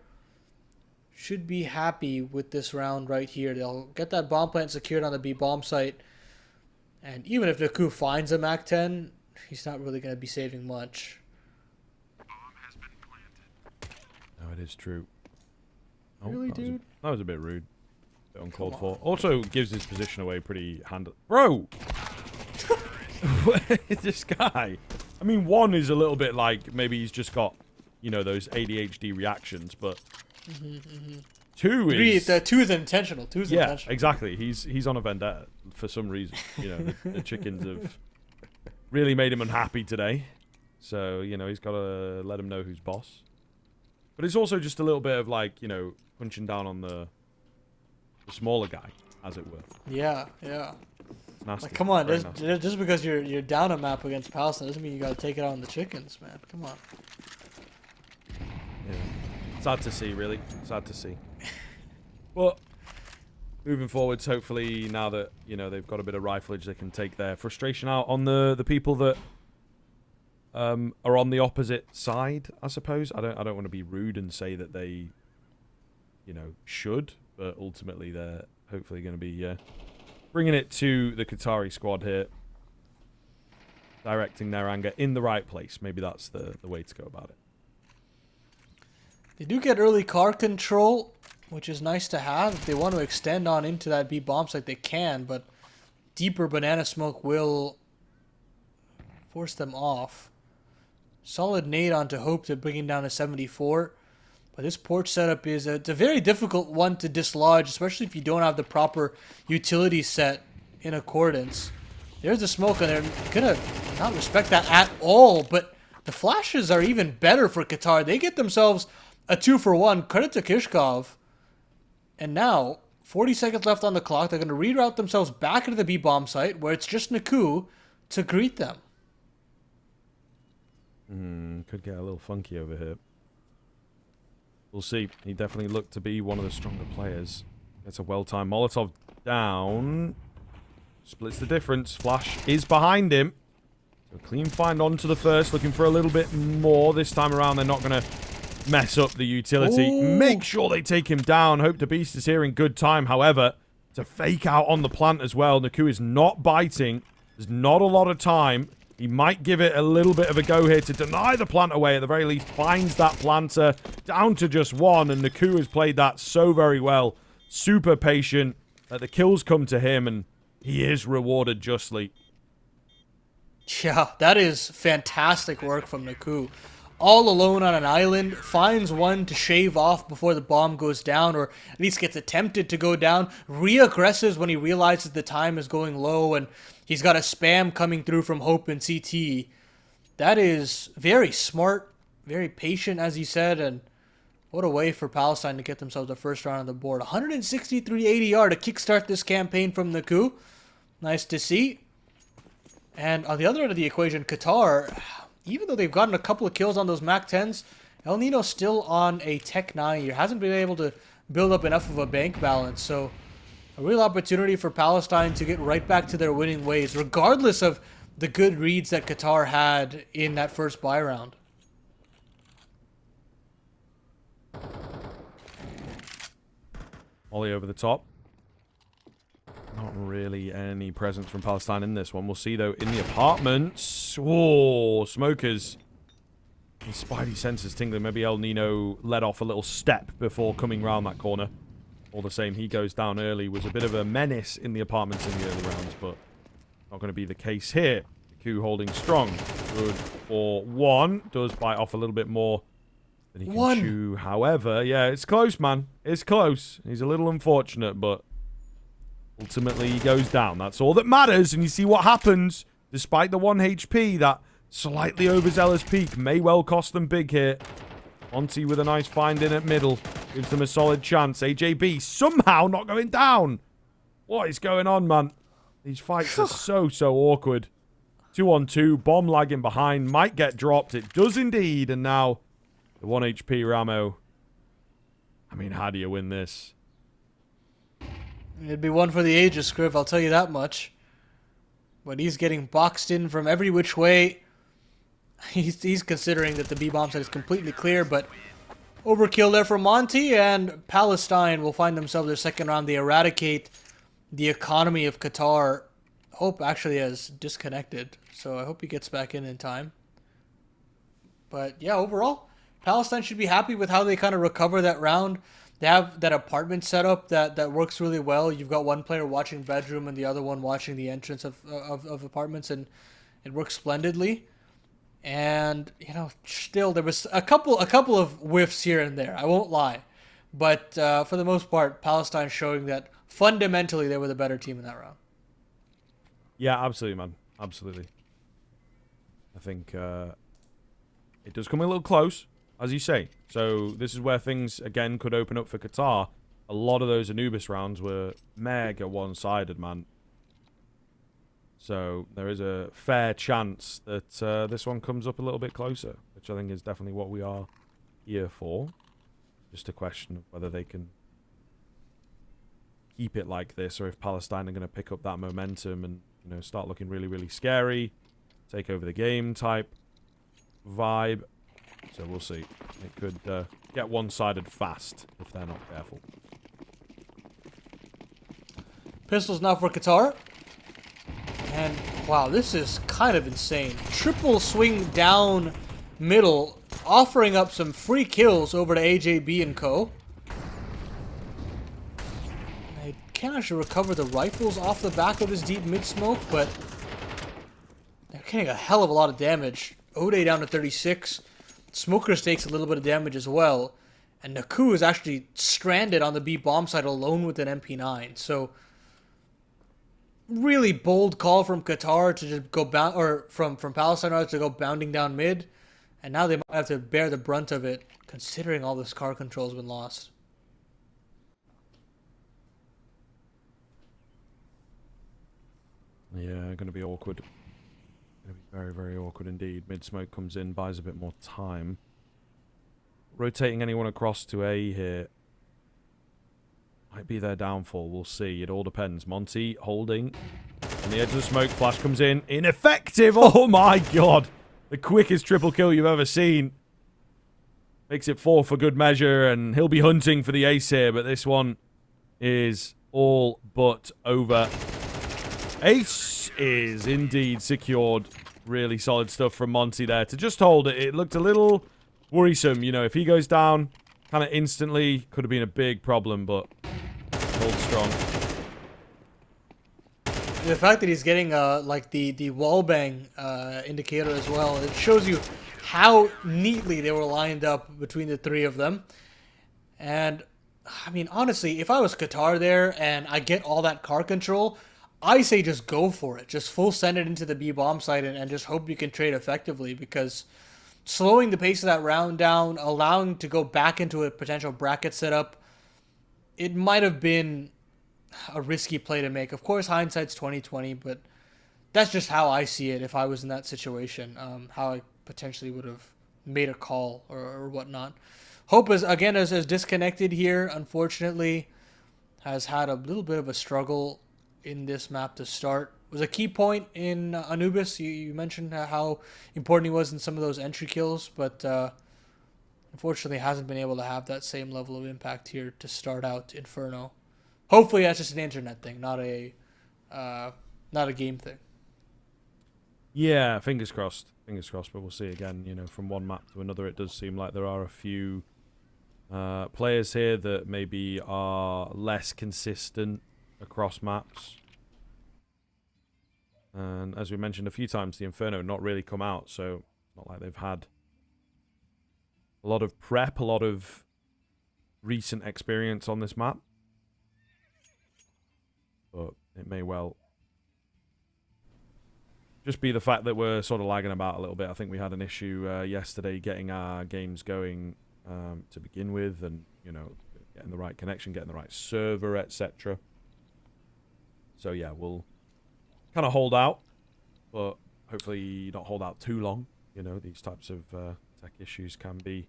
should be happy with this round right here. They'll get that bomb plant secured on the B bomb site. And even if Naku finds a MAC-10, he's not really going to be saving much. No, it is true. Oh, Really, dude? That was a bit rude. A bit uncalled for. Also gives his position away pretty handily. Bro! This guy. I mean, one is a little bit like maybe he's just got, you know, those ADHD reactions, but two is... Two is intentional. Two is intentional. Yeah, exactly. He's on a vendetta for some reason. You know, the chickens have really made him unhappy today. So, you know, he's got to let him know who's boss. But it's also just a little bit of like, you know, punching down on the smaller guy, as it were. Yeah, yeah. It's nasty. Like, come on, Very just because you're down a map against Palestine doesn't mean you gotta take it on the chickens, man. Come on. Yeah. Sad to see, really. Sad to see. But moving forwards, hopefully, now that, you know, they've got a bit of rifleage, they can take their frustration out on the people that are on the opposite side, I suppose. I don't want to be rude and say that they, you know, should, but ultimately they're hopefully going to be bringing it to the Qatari squad here, directing their anger in the right place. Maybe that's the way to go about it. They do get early car control, which is nice to have. If they want to extend on into that B bomb site, they can, but deeper banana smoke will force them off. Solid nade onto Hope to bring him down to 74. But this porch setup is it's a very difficult one to dislodge, especially if you don't have the proper utility set in accordance. There's the smoke, and they're going to not respect that at all. But the flashes are even better for Qatar. They get themselves a 2-for-1. Credit to Kishkov. And now, 40 seconds left on the clock. They're going to reroute themselves back into the B-bomb site, where it's just Naku to greet them. Could get a little funky over here. We'll see. He definitely looked to be one of the stronger players. Gets a well-timed Molotov down. Splits the difference. Flash is behind him. So clean find onto the first. Looking for a little bit more. This time around, they're not going to mess up the utility. Ooh. Make sure they take him down. Hope the Beast is here in good time. However, to fake out on the plant as well. Naku is not biting. There's not a lot of time. He might give it a little bit of a go here to deny the plant away. At the very least, finds that planter down to just one. And Naku has played that so very well. Super patient. The kills come to him, and he is rewarded justly. Yeah, that is fantastic work from Naku. All alone on an island, finds one to shave off before the bomb goes down, or at least gets attempted to go down. Reaggresses when he realizes the time is going low, and he's got a spam coming through from Hope and CT. That is very smart, very patient, as he said, and what a way for Palestine to get themselves the first round on the board. 163 ADR to kickstart this campaign from Naku. Nice to see. And on the other end of the equation, Qatar, even though they've gotten a couple of kills on those MAC-10s, El Nino's still on a Tech 9 here. Hasn't been able to build up enough of a bank balance. So a real opportunity for Palestine to get right back to their winning ways, regardless of the good reads that Qatar had in that first buy round. Ollie over the top. Not really any presence from Palestine in this one. We'll see, though, in the apartments. Whoa, smokers. His spidey senses tingling. Maybe El Nino let off a little step before coming round that corner. All the same, he goes down early. Was a bit of a menace in the apartments in the early rounds, but not going to be the case here. Q holding strong. Good for one. Does bite off a little bit more than he can chew. However, yeah, it's close, man. It's close. He's a little unfortunate, but ultimately he goes down. That's all that matters, and you see what happens. Despite the 1 HP, that slightly overzealous peak may well cost them big here. Monty with a nice find in at middle. Gives them a solid chance. AJB somehow not going down. What is going on, man? These fights are so awkward. 2-on-2, bomb lagging behind, might get dropped. It does indeed, and now the 1 HP Ramo. I mean, how do you win this? It'd be one for the ages, Scriv, I'll tell you that much. But he's getting boxed in from every which way. He's considering that the B-bomb site is completely clear, but overkill there for Monty, and Palestine will find themselves their second round. They eradicate the economy of Qatar. Hope actually has disconnected, so I hope he gets back in time. But yeah, overall, Palestine should be happy with how they kind of recover that round. They have that apartment setup that works really well. You've got one player watching bedroom and the other one watching the entrance of apartments, and it works splendidly. And still there was a couple of whiffs here and there. I won't lie, but for the most part, Palestine showing that fundamentally they were the better team in that round. Yeah, absolutely, man. Absolutely. I think it does come a little close, as you say. So this is where things, again, could open up for Qatar. A lot of those Anubis rounds were mega one-sided, man. So there is a fair chance that this one comes up a little bit closer, which I think is definitely what we are here for. Just a question of whether they can keep it like this, or if Palestine are going to pick up that momentum and start looking really, really scary, take over the game type vibe. So we'll see. It could get one-sided fast if they're not careful. Pistols now for Qatar. And wow, this is kind of insane. Triple swing down middle, offering up some free kills over to AJB and co. They can't actually recover the rifles off the back of this deep mid smoke, but they're getting a hell of a lot of damage. Ode down to 36. Smokers takes a little bit of damage as well. And Naku is actually stranded on the B bomb site alone with an MP9. So really bold call from Qatar to just go from Palestine to go bounding down mid, and now they might have to bear the brunt of it, considering all this car control has been lost. Yeah, going to be awkward. Going to be very, very awkward indeed. Mid smoke comes in, buys a bit more time. Rotating anyone across to A here might be their downfall. We'll see. It all depends. Monty holding on the edge of the smoke. Flash comes in. Ineffective. Oh my god. The quickest triple kill you've ever seen. Makes it 4 for good measure, and he'll be hunting for the ace here, but this one is all but over. Ace is indeed secured. Really solid stuff from Monty there to just hold it. It looked a little worrisome. If he goes down kind of instantly, could have been a big problem, but hold strong. The fact that he's getting like the wall bang indicator as well, it shows you how neatly they were lined up between the three of them. And I mean, honestly, if I was Qatar there and I get all that car control, I say just go for it. Just full send it into the B bomb site and just hope you can trade effectively, because slowing the pace of that round down, allowing to go back into a potential bracket setup, it might have been a risky play to make. Of course, hindsight's 20/20, but that's just how I see it if I was in that situation. How I potentially would have made a call or whatnot. Hope is again as disconnected here. Unfortunately, has had a little bit of a struggle in this map to start. It was a key point in Anubis. You mentioned how important he was in some of those entry kills, but unfortunately hasn't been able to have that same level of impact here to start out Inferno. Hopefully that's just an internet thing, not a game thing. Yeah, fingers crossed. Fingers crossed, but we'll see again. From one map to another, it does seem like there are a few players here that maybe are less consistent across maps. And as we mentioned a few times, the Inferno not really come out, so it's not like they've had a lot of prep, a lot of recent experience on this map. But it may well just be the fact that we're sort of lagging about a little bit. I think we had an issue yesterday getting our games going to begin with, and getting the right connection, getting the right server, etc. So yeah, we'll kind of hold out, but hopefully not hold out too long. You know, these types of tech issues can be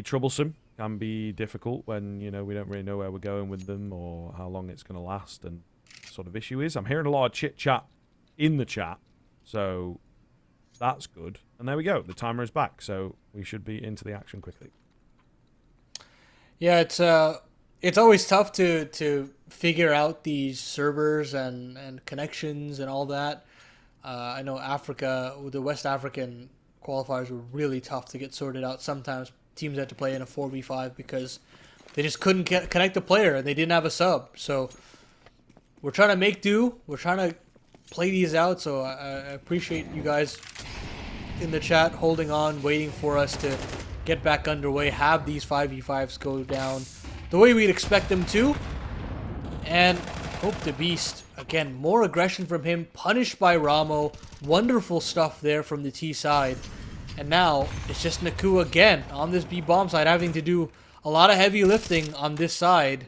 troublesome, can be difficult when, you know, we don't really know where we're going with them or how long it's going to last and sort of issue is. I'm hearing a lot of chit-chat in the chat, so that's good. And there we go. The timer is back, so we should be into the action quickly. Yeah, it's always tough to figure out these servers and connections and all that. I know Africa, the West African qualifiers were really tough to get sorted out. Sometimes teams had to play in a 4v5 because they just couldn't connect the player and they didn't have a sub. So we're trying to make do. We're trying to play these out. So I appreciate you guys in the chat holding on, waiting for us to get back underway, have these 5v5s go down the way we'd expect them to. And Hope the Beast, again, more aggression from him, punished by Ramo. Wonderful stuff there from the T side. And now it's just Naku again on this B bomb side, having to do a lot of heavy lifting on this side.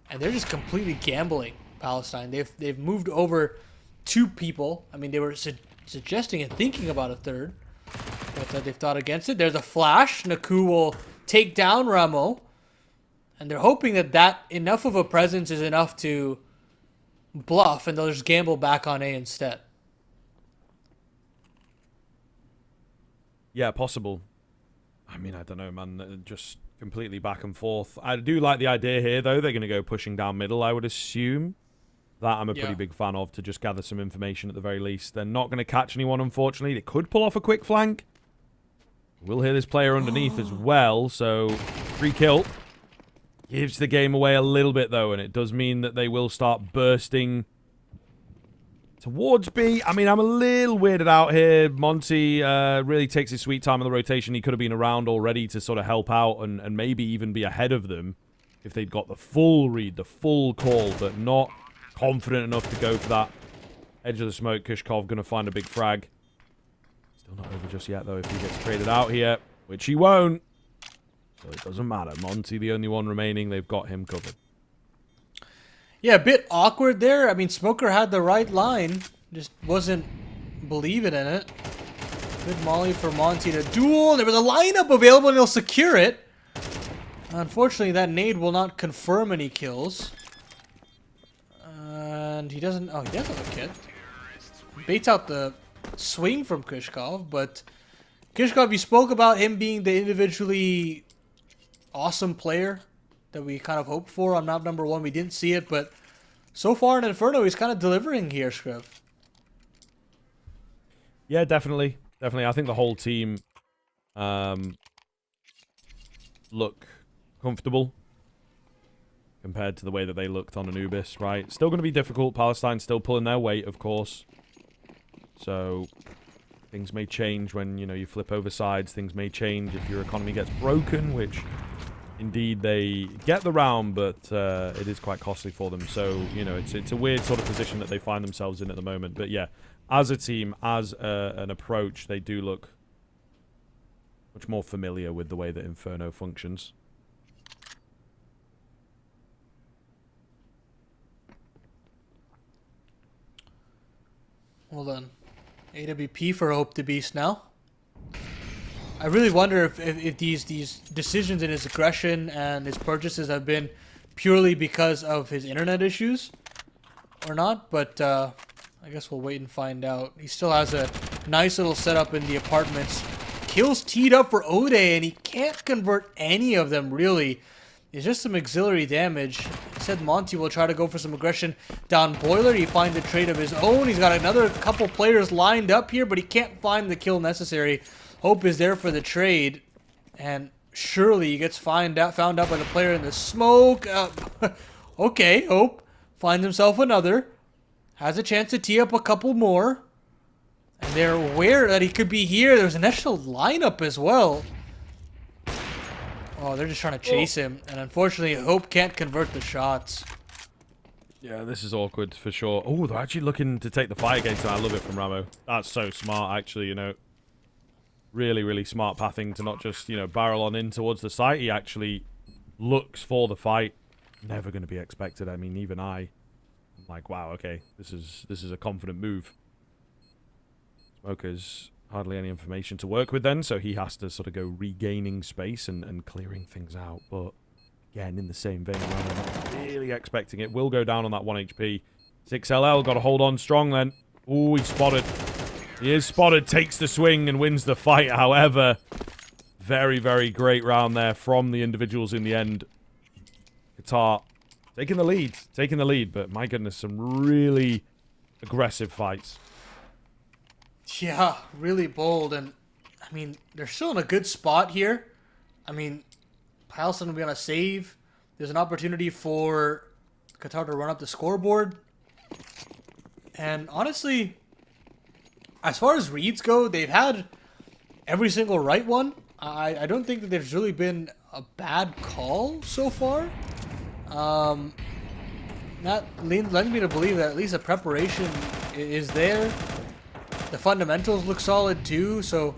And they're just completely gambling, Palestine. They've moved over 2 people. I mean, they were suggesting and thinking about a third, but they've thought against it. There's a flash. Naku will take down Ramo. And they're hoping that enough of a presence is enough to bluff, and they'll just gamble back on A instead. Yeah, possible. I mean, I don't know, man. Just completely back and forth. I do like the idea here, though. They're going to go pushing down middle, I would assume. That I'm a pretty big fan of, to just gather some information at the very least. They're not going to catch anyone, unfortunately. They could pull off a quick flank. We'll hear this player underneath as well, so free kill. Gives the game away a little bit, though, and it does mean that they will start bursting towards B. I mean, I'm a little weirded out here. Monty really takes his sweet time in the rotation. He could have been around already to sort of help out and maybe even be ahead of them if they'd got the full read, the full call, but not confident enough to go for that edge of the smoke. Kushkov going to find a big frag. Still not over just yet, though, if he gets traded out here, which he won't. So it doesn't matter. Monty, the only one remaining. They've got him covered. Yeah, a bit awkward there. I mean, Smoker had the right line. Just wasn't believing in it. Good molly for Monty to duel. There was a lineup available and he'll secure it. Unfortunately, that nade will not confirm any kills. And he doesn't... Oh, he does have a kit. Baits out the swing from Kushkov, but... Kushkov, you spoke about him being the individually awesome player that we kind of hoped for on map number 1. We didn't see it, but so far in Inferno, he's kind of delivering here, Scriv. Yeah, definitely. Definitely. I think the whole team look comfortable compared to the way that they looked on Anubis, right? Still going to be difficult. Palestine still pulling their weight, of course. So things may change when, you know, you flip over sides. Things may change if your economy gets broken, which indeed they get the round, but it is quite costly for them. So, you know, it's a weird sort of position that they find themselves in at the moment. But yeah, as a team, as an approach, they do look much more familiar with the way that Inferno functions. Well done. AWP for Hope the Beast now. I really wonder if these decisions in his aggression and his purchases have been purely because of his internet issues or not, but I guess we'll wait and find out. He still has a nice little setup in the apartments. Kills teed up for Ode, and he can't convert any of them, really. It's just some auxiliary damage. Said Monty will try to go for some aggression down Boiler. He finds a trade of his own. He's got another couple players lined up here, but he can't find the kill necessary. Hope is there for the trade, and surely he gets found out by the player in the smoke. Okay, Hope finds himself another. Has a chance to tee up a couple more. And they're aware that he could be here. There's an extra lineup as well. Oh, they're just trying to chase him. And unfortunately, Hope can't convert the shots. Yeah, this is awkward for sure. Oh, they're actually looking to take the fight against him. I love it from Ramo. That's so smart, actually, you know. Really, really smart pathing to not just, you know, barrel on in towards the site. He actually looks for the fight. Never going to be expected. I mean, even I I'm like, wow, okay, this is a confident move. Smoker's hardly any information to work with then, so he has to sort of go regaining space and clearing things out. But again, in the same vein, I'm not really expecting it. Will go down on that 1 HP. 6LL got to hold on strong then. Ooh, he's spotted. He is spotted, takes the swing and wins the fight. However, very, very great round there from the individuals in the end. Qatar taking the lead, but my goodness, some really aggressive fights. Yeah, really bold, and I mean, they're still in a good spot here. I mean, Palestine will be on a save. There's an opportunity for Qatar to run up the scoreboard. And honestly, as far as reads go, they've had every single right one. I don't think that there's really been a bad call so far. That lends me to believe that at least the preparation is there. The fundamentals look solid too, so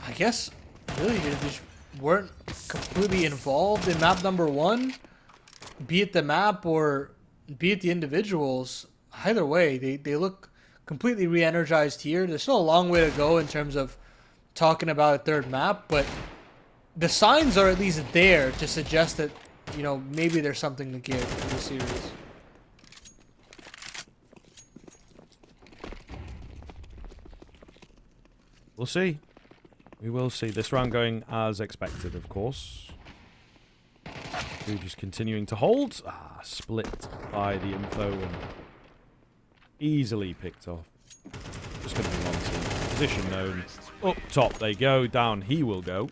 I guess really they just weren't completely involved in map number 1, be it the map or be it the individuals. Either way, they look completely re-energized here. There's still a long way to go in terms of talking about a third map, but the signs are at least there to suggest that, you know, maybe there's something to give in the series. We'll see. We will see. This round going as expected, of course. We're just continuing to hold. Split by the info and easily picked off. Just going to be on to position known. Up top they go. Down he will go.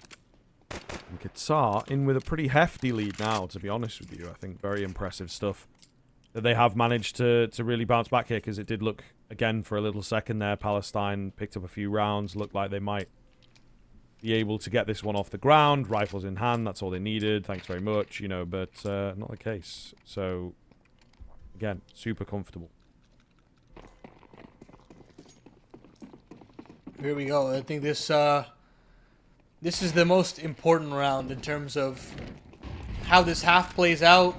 And Qatar in with a pretty hefty lead now, to be honest with you. I think very impressive stuff that they have managed to really bounce back here, because it did look, again, for a little second there, Palestine picked up a few rounds, looked like they might be able to get this one off the ground. Rifles in hand, that's all they needed. Thanks very much, you know, but not the case. So, again, super comfortable. Here we go. I think this is the most important round in terms of how this half plays out,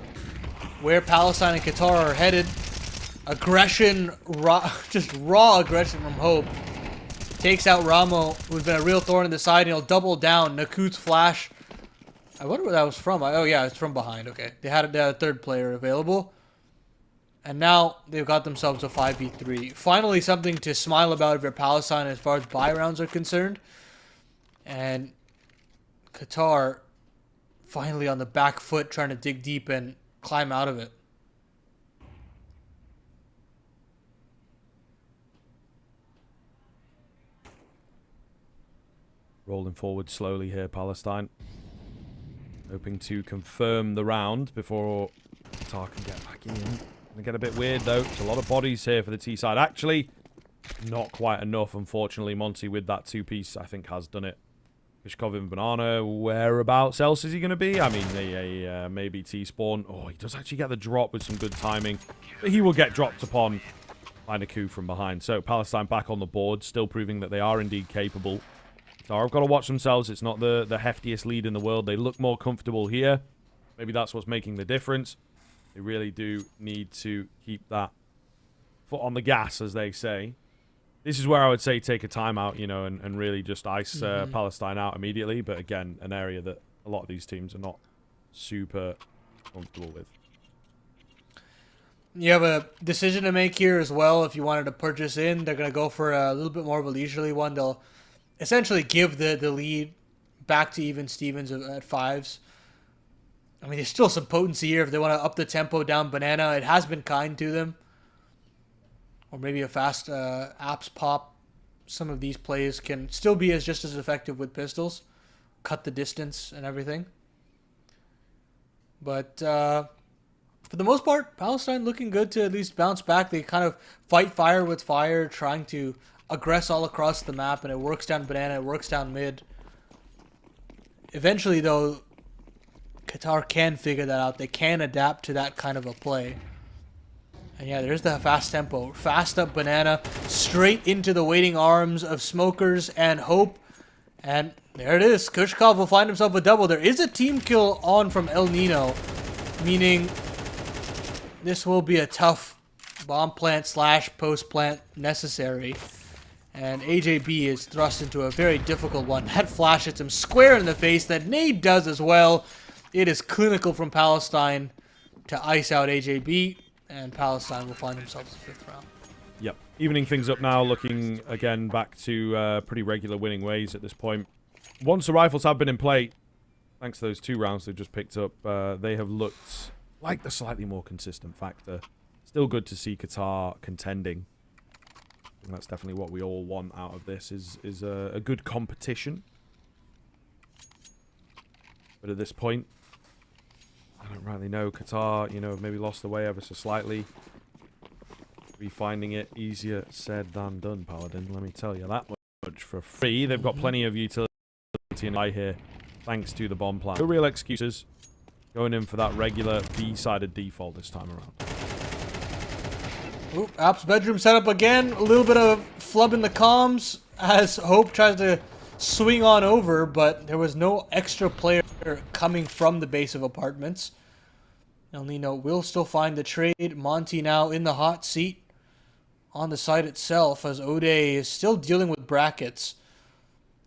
where Palestine and Qatar are headed. Aggression, just raw aggression from Hope. Takes out Ramo, who's been a real thorn in the side, and he'll double down. Nakut's flash. I wonder where that was from. Oh, yeah, it's from behind. Okay. They had a third player available. And now they've got themselves a 5v3. Finally, something to smile about for Palestine as far as buy rounds are concerned. And Qatar finally on the back foot, trying to dig deep and climb out of it. Rolling forward slowly here, Palestine. Hoping to confirm the round before Qatar can get back in. Gonna get a bit weird though. There's a lot of bodies here for the T side. Actually, not quite enough, unfortunately. Monty with that 2-piece, I think, has done it. Kishkov and Banana, whereabouts else is he going to be? I mean, maybe T-spawn. Oh, he does actually get the drop with some good timing. But he will get dropped upon by Naku from behind. So, Palestine back on the board, still proving that they are indeed capable. So, I've got to watch themselves. It's not the heftiest lead in the world. They look more comfortable here. Maybe that's what's making the difference. They really do need to keep that foot on the gas, as they say. This is where I would say take a timeout, you know, and really just ice Palestine out immediately. But again, an area that a lot of these teams are not super comfortable with. You have a decision to make here as well. If you wanted to purchase in, they're going to go for a little bit more of a leisurely one. They'll essentially give the lead back to even Stevens at 5s. I mean, there's still some potency here if they want to up the tempo down Banana. It has been kind to them. Or maybe a fast apps pop. Some of these plays can still be just as effective with pistols. Cut the distance and everything. But for the most part, Palestine looking good to at least bounce back. They kind of fight fire with fire, trying to aggress all across the map. And it works down Banana, it works down mid. Eventually, though, Qatar can figure that out. They can adapt to that kind of a play. And yeah, there's the fast tempo. Fast up Banana, straight into the waiting arms of Smokers and Hope. And there it is. Kushkov will find himself a double. There is a team kill on from El Nino, meaning this will be a tough bomb plant / post plant necessary. And AJB is thrust into a very difficult one. That flash hits him square in the face. That nade does as well. It is clinical from Palestine to ice out AJB. And Palestine will find themselves the 5th round. Yep. Evening things up now, looking again back to pretty regular winning ways at this point. Once the rifles have been in play, thanks to those 2 rounds they've just picked up, they have looked like the slightly more consistent factor. Still good to see Qatar contending. And that's definitely what we all want out of this, is a good competition. But at this point, I don't really know. Qatar, have maybe lost the way ever so slightly. Be finding it easier said than done, Paladin. Let me tell you that much for free. They've got plenty of utility in I here, thanks to the bomb plan. No real excuses. Going in for that regular B-sided default this time around. Oop, App's bedroom setup again. A little bit of flub in the comms as Hope tries to swing on over, but there was no extra player coming from the base of apartments. El Nino will still find the trade. Monty now in the hot seat on the site itself as Ode is still dealing with brackets.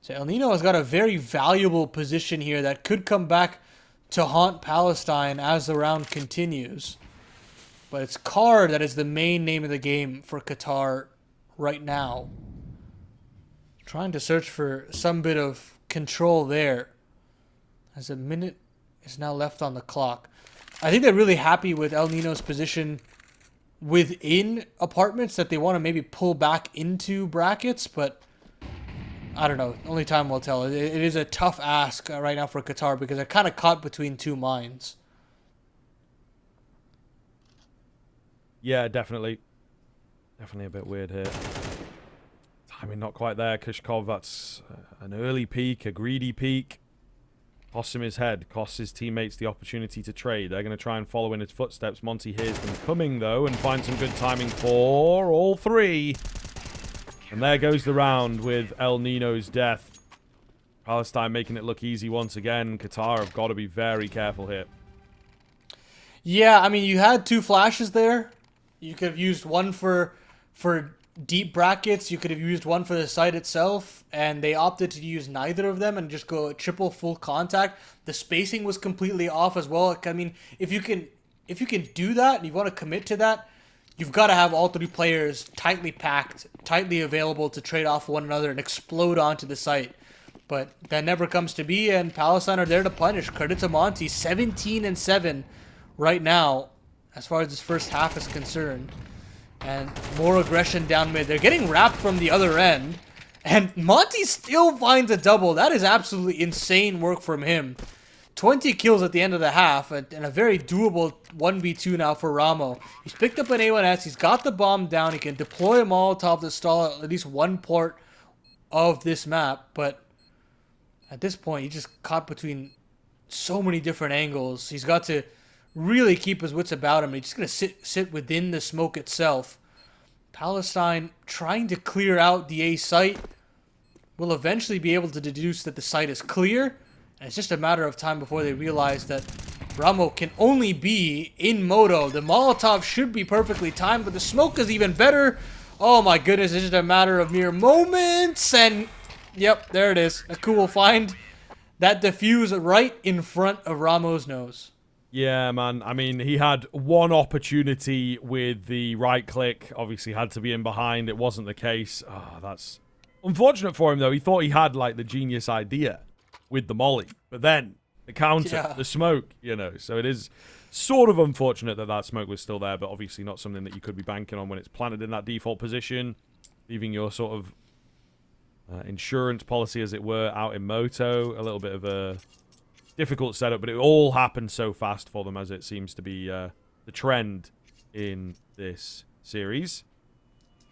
So El Nino has got a very valuable position here that could come back to haunt Palestine as the round continues. But it's Card that is the main name of the game for Qatar right now. Trying to search for some bit of control there, as a minute is now left on the clock. I think they're really happy with El Nino's position within apartments, that they want to maybe pull back into brackets, but I don't know. Only time will tell. It is a tough ask right now for Qatar because they're kind of caught between 2 minds. Yeah, definitely. Definitely a bit weird here. Timing not quite there. Kushkov, that's an early peak, a greedy peak. Costs him his head, costs his teammates the opportunity to trade. They're going to try and follow in his footsteps. Monty hears them coming, though, and finds some good timing for all 3. And there goes the round with El Nino's death. Palestine making it look easy once again. Qatar have got to be very careful here. Yeah, I mean, you had 2 flashes there. You could have used one for deep brackets. You could have used one for the site itself, and they opted to use neither of them and just go triple full contact. The spacing was completely off as well. I mean, if you can do that and you want to commit to that, you've got to have all 3 players tightly packed, tightly available to trade off one another and explode onto the site. But that never comes to be, and Palestine are there to punish. Credit to Monty, 17-7 right now as far as this first half is concerned. And more aggression down mid. They're getting wrapped from the other end. And Monty still finds a double. That is absolutely insane work from him. 20 kills at the end of the half. And a very doable 1v2 now for Ramo. He's picked up an A1S. He's got the bomb down. He can deploy a Molotov to stall at least one port of this map. But at this point, he's just caught between so many different angles. He's got to really keep his wits about him. He's just going to sit within the smoke itself. Palestine trying to clear out the A site will eventually be able to deduce that the site is clear. And it's just a matter of time before they realize that Ramo can only be in moto. The Molotov should be perfectly timed, but the smoke is even better. Oh my goodness, it's just a matter of mere moments. And yep, there it is. Aku will find that defuse right in front of Ramo's nose. Yeah, man. I mean, he had one opportunity with the right click. Obviously, had to be in behind. It wasn't the case. Oh, that's unfortunate for him, though. He thought he had, like, the genius idea with the molly. But then, the counter, the smoke, So it is sort of unfortunate that that smoke was still there, but obviously not something that you could be banking on when it's planted in that default position, leaving your sort of insurance policy, as it were, out in moto. A little bit of a difficult setup, but it all happened so fast for them, as it seems to be the trend in this series.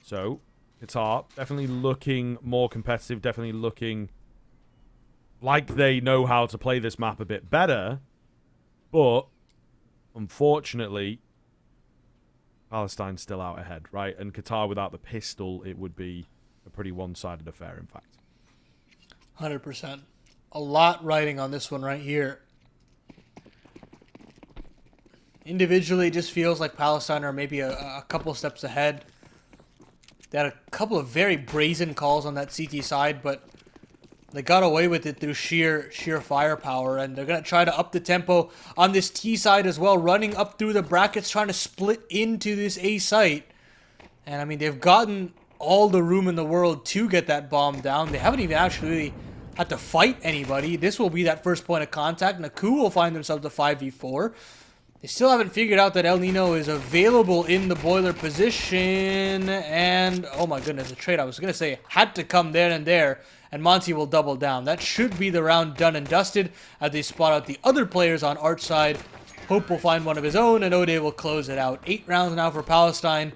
So, Qatar definitely looking more competitive, definitely looking like they know how to play this map a bit better, but unfortunately, Palestine's still out ahead, right? And Qatar without the pistol, it would be a pretty one-sided affair, in fact. 100%. A lot riding on this one right here. Individually, it just feels like Palestine are maybe a couple steps ahead. They had a couple of very brazen calls on that CT side, but they got away with it through sheer firepower, and they're going to try to up the tempo on this T side as well, running up through the brackets, trying to split into this A site. And, I mean, they've gotten all the room in the world to get that bomb down. They haven't even actually really had to fight anybody. This will be that first point of contact. Naku will find themselves a 5v4. They still haven't figured out that El Nino is available in the boiler position. And, oh my goodness, the trade I was going to say had to come there and there. And Monty will double down. That should be the round done and dusted as they spot out the other players on Arch side. Hope will find one of his own, and Ode will close it out. 8 rounds now for Palestine,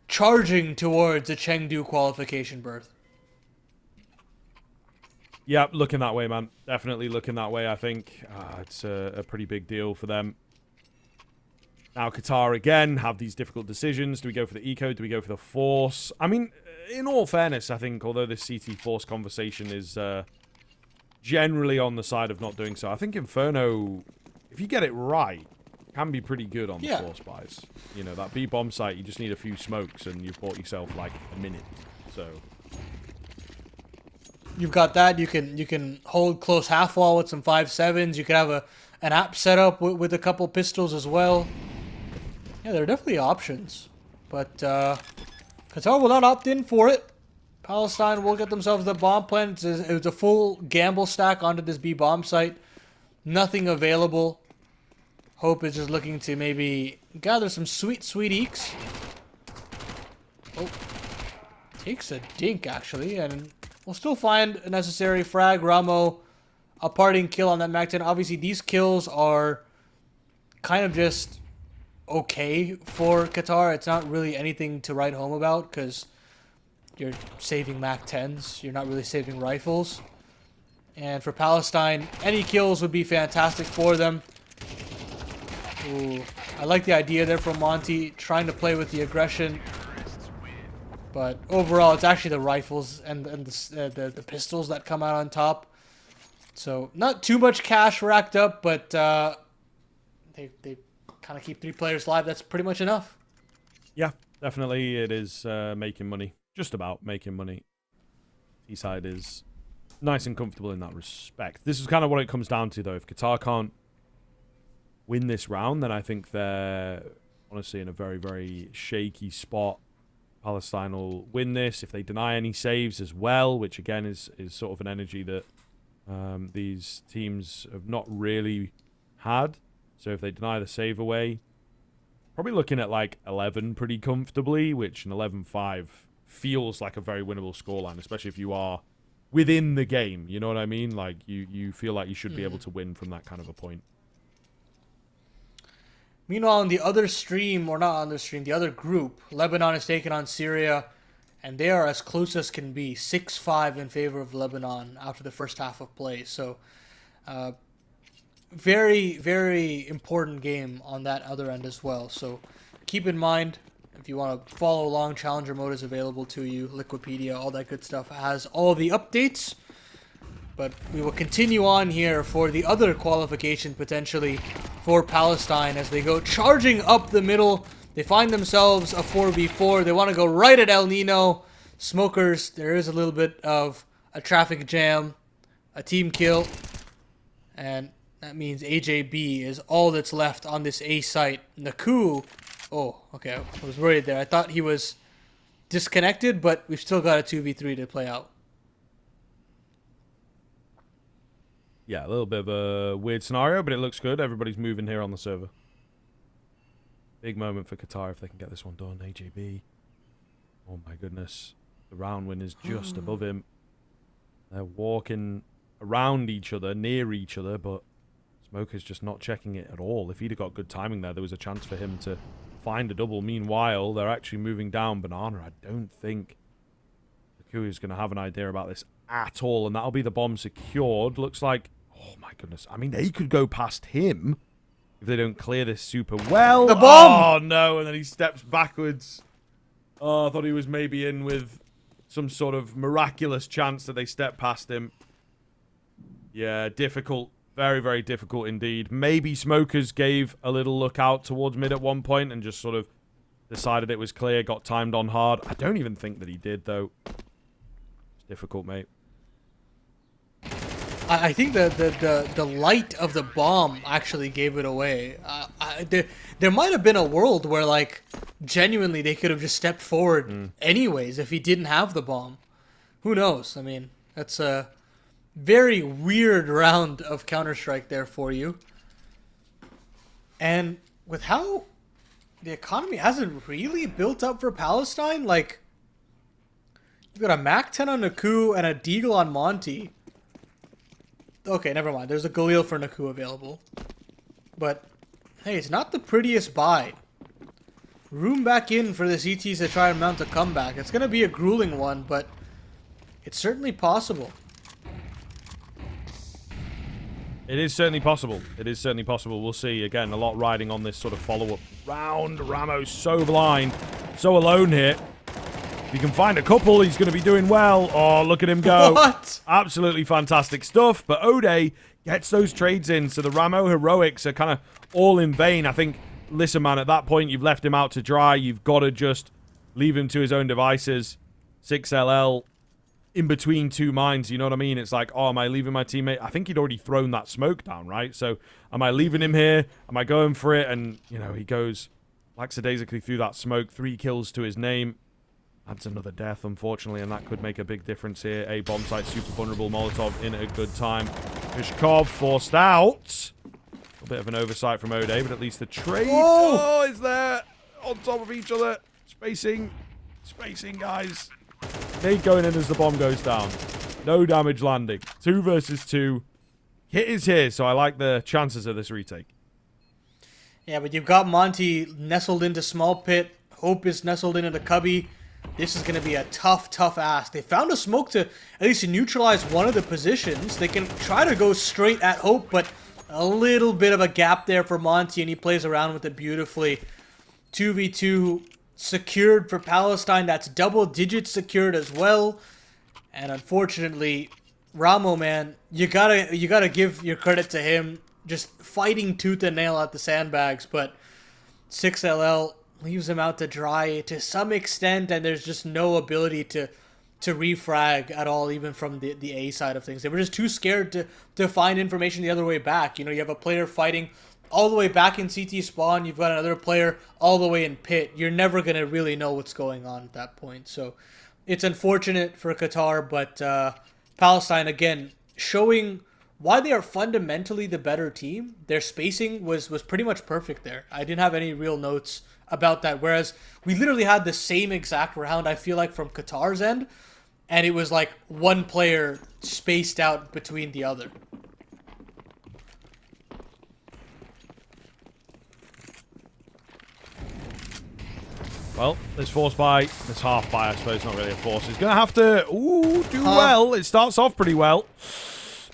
charging towards a Chengdu qualification berth. Yeah, looking that way, man. Definitely looking that way, I think. It's a pretty big deal for them. Now, Qatar, again, have these difficult decisions. Do we go for the eco? Do we go for the force? I mean, in all fairness, I think, although this CT force conversation is generally on the side of not doing so, I think Inferno, if you get it right, can be pretty good on the force buys. You know, that B-bomb site, you just need a few smokes and you've bought yourself, like, a minute. So you've got that. You can hold close half wall with some 5.7s. You could have an app set up with a couple pistols as well. Yeah, there are definitely options. But Qatar will not opt in for it. Palestine will get themselves the bomb plan. It was a full gamble stack onto this B bomb site. Nothing available. Hope is just looking to maybe gather some sweet eeks. Oh, takes a dink actually, and we'll still find a necessary frag. Ramo, a parting kill on that Mac 10. Obviously, these kills are kind of just okay for Qatar. It's not really anything to write home about because you're saving Mac 10s. You're not really saving rifles. And for Palestine, any kills would be fantastic for them. Ooh, I like the idea there from Monty, trying to play with the aggression. But overall, it's actually the rifles and the pistols that come out on top. So not too much cash racked up, but they kind of keep 3 players live. That's pretty much enough. yeah, definitely it is making money. Just about making money. T-side is nice and comfortable in that respect. This is kind of what it comes down to, though. If Qatar can't win this round, then I think they're honestly in a very, very shaky spot. Palestine will win this if they deny any saves as well, which again is sort of an energy that these teams have not really had. So if they deny the save away, probably looking at like 11 pretty comfortably, which an 11-5 feels like a very winnable scoreline, especially if you are within the game. You know what I mean? Like you feel like you should be able to win from that kind of a point. Meanwhile, on the other stream, or not on the stream, the other group, Lebanon is taking on Syria, and they are as close as can be, 6-5 in favor of Lebanon after the first half of play. So, very, very important game on that other end as well. So, keep in mind, if you want to follow along, Challenger mode is available to you, Liquipedia, all that good stuff has all the updates. But we will continue on here for the other qualification potentially for Palestine as they go charging up the middle. They find themselves a 4v4. They want to go right at El Nino. Smokers, there is a little bit of a traffic jam, a team kill, and that means AJB is all that's left on this A site. Naku, oh, okay, I was worried there. I thought he was disconnected, but we've still got a 2v3 to play out. Yeah, a little bit of a weird scenario, but it looks good. Everybody's moving here on the server. Big moment for Qatar if they can get this one done. AJB. Oh my goodness. The round win is just above him. They're walking around each other, near each other, but Smoker's just not checking it at all. If he'd have got good timing there was a chance for him to find a double. Meanwhile, they're actually moving down Banana. I don't think Naku is going to have an idea about this at all, and that'll be the bomb secured. Looks like, oh my goodness. I mean, they could go past him if they don't clear this super well. The bomb! Oh, no, and then he steps backwards. Oh, I thought he was maybe in with some sort of miraculous chance that they step past him. Yeah, difficult. Very, very difficult indeed. Maybe Smokers gave a little look out towards mid at one point and just sort of decided it was clear, got timed on hard. I don't even think that he did, though. It's difficult, mate. I think the light of the bomb actually gave it away. There might have been a world where, like, genuinely they could have just stepped forward anyways if he didn't have the bomb. Who knows? I mean, that's a very weird round of Counter-Strike there for you. And with how the economy hasn't really built up for Palestine, like, you've got a MAC-10 on Naku and a Deagle on Monty. Okay, never mind. There's a Galil for Naku available. But, hey, it's not the prettiest buy. Room back in for the CTs to try and mount a comeback. It's going to be a grueling one, but it's certainly possible. It is certainly possible. It is certainly possible. We'll see. Again, a lot riding on this sort of follow-up round. Ramo's so blind. So alone here. If he can find a couple, he's going to be doing well. Oh, look at him go. What? Absolutely fantastic stuff. But Ode gets those trades in. So the Ramo heroics are kind of all in vain. I think, listen, man, at that point, you've left him out to dry. You've got to just leave him to his own devices. 6LL. In between two mines, you know what I mean? It's like, oh, am I leaving my teammate? I think he'd already thrown that smoke down, right? So am I leaving him here? Am I going for it? And, you know, he goes lackadaisically through that smoke. 3 kills to his name. Adds another death, unfortunately, and that could make a big difference here. A bomb site, super vulnerable. Molotov in at a good time. Kushkov forced out. A bit of an oversight from Ode, but at least the trade. Oh, is there on top of each other. Spacing, guys. Nade going in as the bomb goes down. No damage landing. 2 versus 2. Hit is here, so I like the chances of this retake. Yeah, but you've got Monty nestled into small pit. Hope is nestled into the cubby. This is going to be a tough, tough ask. They found a smoke to at least neutralize one of the positions. They can try to go straight at Hope, but a little bit of a gap there for Monty, and he plays around with it beautifully. 2v2 secured for Palestine. That's double digits secured as well. And unfortunately, Ramo, man, you gotta give your credit to him, just fighting tooth and nail at the sandbags. But 6LL leaves him out to dry to some extent, and there's just no ability to refrag at all, even from the A side of things. They were just too scared to find information the other way back. You know, you have a player fighting all the way back in CT spawn. You've got another player all the way in pit. You're never going to really know what's going on at that point. So it's unfortunate for Qatar, but Palestine, again, showing why they are fundamentally the better team. Their spacing was pretty much perfect there. I didn't have any real notes about that, whereas we literally had the same exact round, I feel like, from Qatar's end, and it was like one player spaced out between the other. Well, this force buy, this half buy, I suppose, not really a force. He's going to have to do well. It starts off pretty well.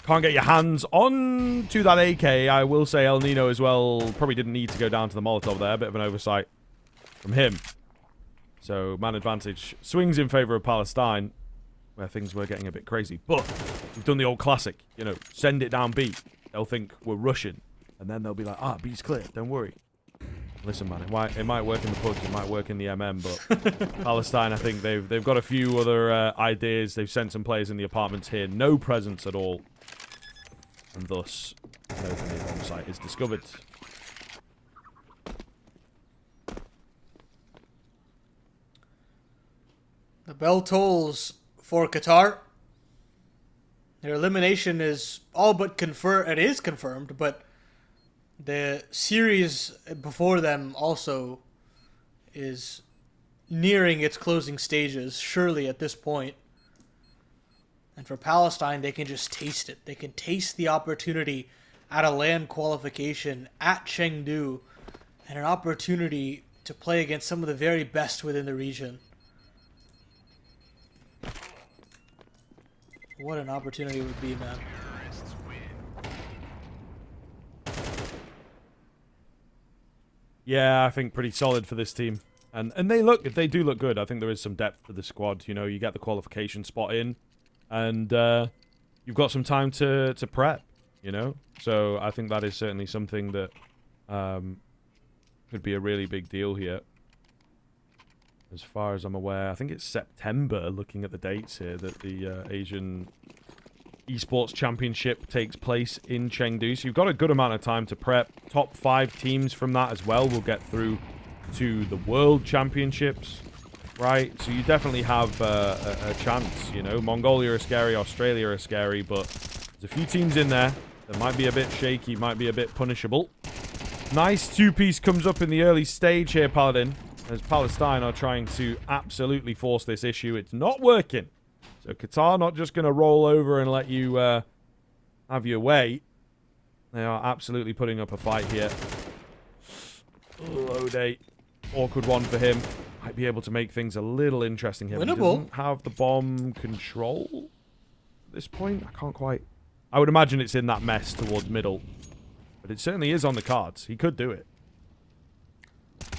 Can't get your hands on to that AK. I will say El Nino as well probably didn't need to go down to the Molotov there. A bit of an oversight from him. So, man advantage swings in favor of Palestine, where things were getting a bit crazy. But we've done the old classic, you know, send it down B. They'll think we're rushing, and then they'll be like, B's clear, don't worry. Listen, man, it might work in the pugs, it might work in the MM, but Palestine, I think they've got a few other ideas. They've sent some players in the apartments here. No presence at all. And thus, no bomb site is discovered. The bell tolls for Qatar. Their elimination is all but confirmed. It is confirmed, but the series before them also is nearing its closing stages, surely at this point. And for Palestine, they can just taste it. They can taste the opportunity at a LAN qualification at Chengdu, and an opportunity to play against some of the very best within the region. What an opportunity it would be, man. Yeah, I think pretty solid for this team. And they do look good. I think there is some depth to the squad. You know, you get the qualification spot in, and you've got some time to prep. you know? So I think that is certainly something that could be a really big deal here. As far as I'm aware, I think it's September, looking at the dates here, that the Asian Esports Championship takes place in Chengdu. So you've got a good amount of time to prep. Top 5 teams from that as well will get through to the World Championships, right? So you definitely have a chance, you know. Mongolia are scary, Australia are scary, but there's a few teams in there that might be a bit shaky, might be a bit punishable. Nice 2-piece comes up in the early stage here, Paladin, as Palestine are trying to absolutely force this issue. It's not working. So Qatar not just going to roll over and let you have your way. They are absolutely putting up a fight here. Ode, awkward one for him. Might be able to make things a little interesting here. He doesn't have the bomb control at this point. I can't quite... I would imagine it's in that mess towards middle. But it certainly is on the cards. He could do it.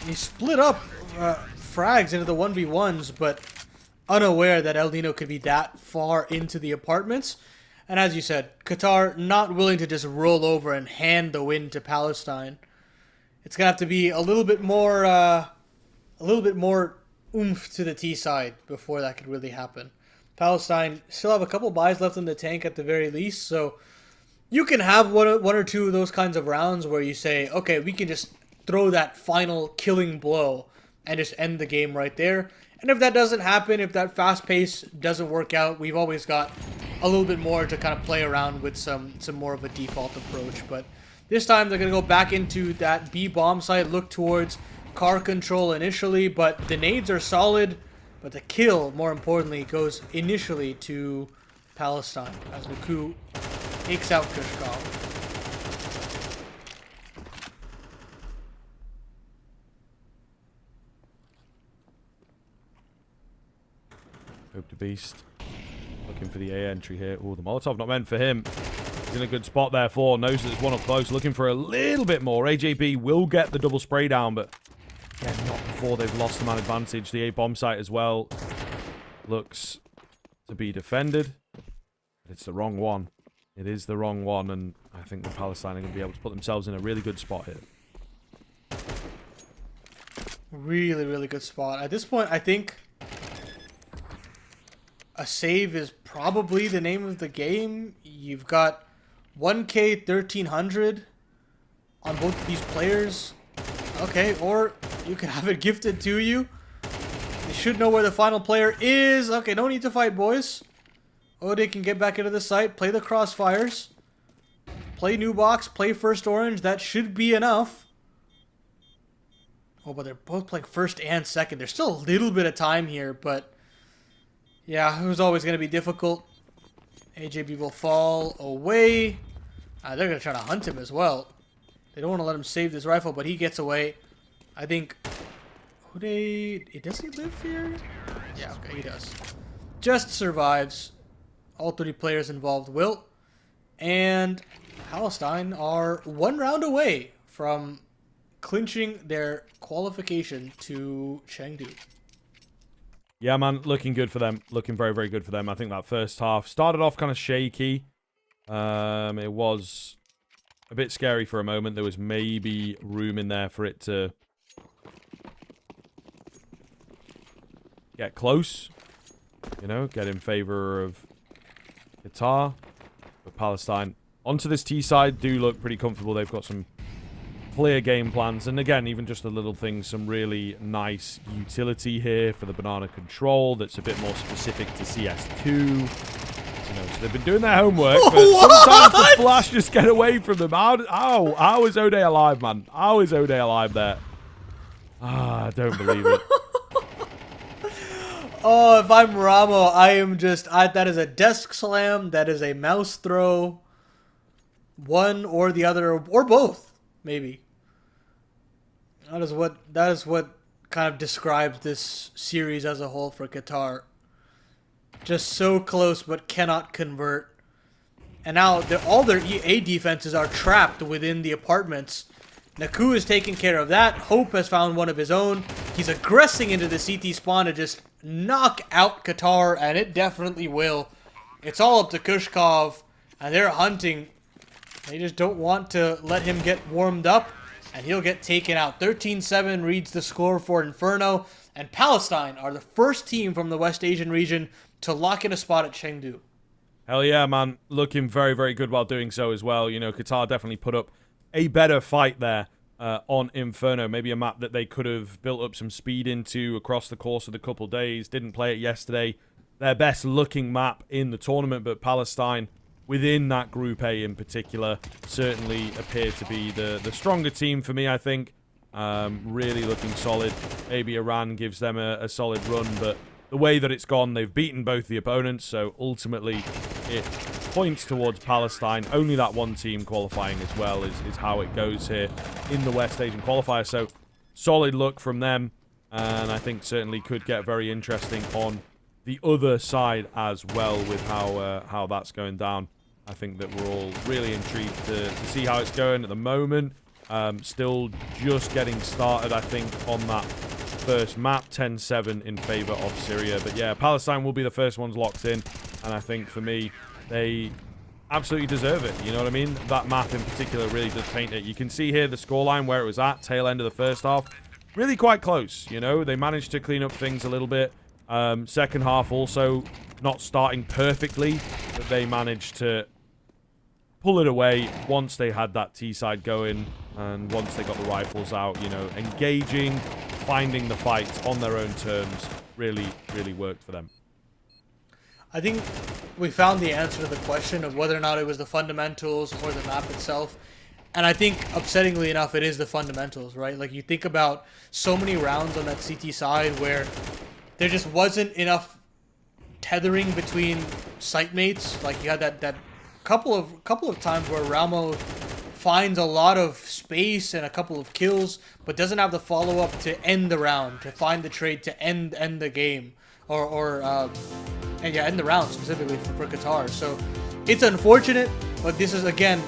He split up frags into the 1v1s, but unaware that El Nino could be that far into the apartments. And as you said, Qatar not willing to just roll over and hand the win to Palestine. It's gonna have to be a little bit more oomph to the T side before that could really happen. Palestine still have a couple buys left in the tank at the very least, so you can have one or two of those kinds of rounds where you say, okay, we can just throw that final killing blow and just end the game right there. And if that doesn't happen, if that fast pace doesn't work out, we've always got a little bit more to kind of play around with some more of a default approach. But this time they're going to go back into that B bomb site, look towards car control initially, but the nades are solid, but the kill, more importantly, goes initially to Palestine as Naku takes out Kushkov. Hope the Beast looking for the A entry here. Oh, the Molotov not meant for him. He's in a good spot there for. Knows that there's one up close. Looking for a little bit more. AJB will get the double spray down, but again, not before they've lost the man advantage. The A bomb site as well looks to be defended. But it's the wrong one. It is the wrong one, and I think the Palestine are going to be able to put themselves in a really good spot here. Really, really good spot. At this point, I think a save is probably the name of the game. You've got 1K 1300 on both of these players. Okay, or you can have it gifted to you. You should know where the final player is. Okay, no need to fight, boys. Ode can get back into the site, play the crossfires, play new box, play first orange. That should be enough. Oh, but they're both playing first and second. There's still a little bit of time here, but yeah, it was always going to be difficult. AJB will fall away. They're going to try to hunt him as well. They don't want to let him save this rifle, but he gets away. I think... Does he live here? Yeah, okay, he does. Just survives. All 30 players involved will. And Palestine are one round away from clinching their qualification to Chengdu. Yeah, man, looking good for them. Looking very, very good for them. I think that first half started off kind of shaky. It was a bit scary for a moment. There was maybe room in there for it to get close. You know, get in favor of Qatar. But Palestine onto this T side do look pretty comfortable. They've got some clear game plans, and again, even just the little things, some really nice utility here for the banana control that's a bit more specific to CS2. You know, so they've been doing their homework, but sometimes the flash just get away from them. How is Ode alive, man? How is Ode alive there? I don't believe it. Oh, if I'm Ramo, I am just... that is a desk slam. That is a mouse throw. One or the other, or both, maybe. That is what kind of describes this series as a whole for Qatar. Just so close, but cannot convert. And now all their A defenses are trapped within the apartments. Naku is taking care of that. Hope has found one of his own. He's aggressing into the CT spawn to just knock out Qatar, and it definitely will. It's all up to Kushkov, and they're hunting They just don't want to let him get warmed up, and he'll get taken out. 13-7 reads the score for Inferno, and Palestine are the first team from the West Asian region to lock in a spot at Chengdu. Hell yeah, man. Looking very, very good while doing so as well. You know, Qatar definitely put up a better fight there on Inferno. Maybe a map that they could have built up some speed into across the course of the couple days. Didn't play it yesterday. Their best looking map in the tournament, but Palestine, within that Group A in particular, certainly appear to be the stronger team for me, I think. Really looking solid. Maybe Iran gives them a solid run, but the way that it's gone, they've beaten both the opponents, so ultimately it points towards Palestine. Only that one team qualifying as well is how it goes here in the West Asian qualifier. So solid look from them, and I think certainly could get very interesting on the other side as well with how that's going down. I think that we're all really intrigued to see how it's going at the moment. Still just getting started, I think, on that first map. 10-7 in favor of Syria. But yeah, Palestine will be the first ones locked in. And I think for me, they absolutely deserve it. You know what I mean? That map in particular really does paint it. You can see here the scoreline where it was at, tail end of the first half. Really quite close, you know? They managed to clean up things a little bit. Second half also not starting perfectly, but they managed to pull it away once they had that T-side going and once they got the rifles out, you know, engaging, finding the fights on their own terms really, really worked for them. I think we found the answer to the question of whether or not it was the fundamentals or the map itself. And I think, upsettingly enough, it is the fundamentals, right? Like, you think about so many rounds on that CT side where there just wasn't enough tethering between site mates. Like, you had that couple of times where Ramo finds a lot of space and a couple of kills, but doesn't have the follow-up to end the round, to find the trade to end the game, end the round specifically for Qatar. So it's unfortunate, but this is, again,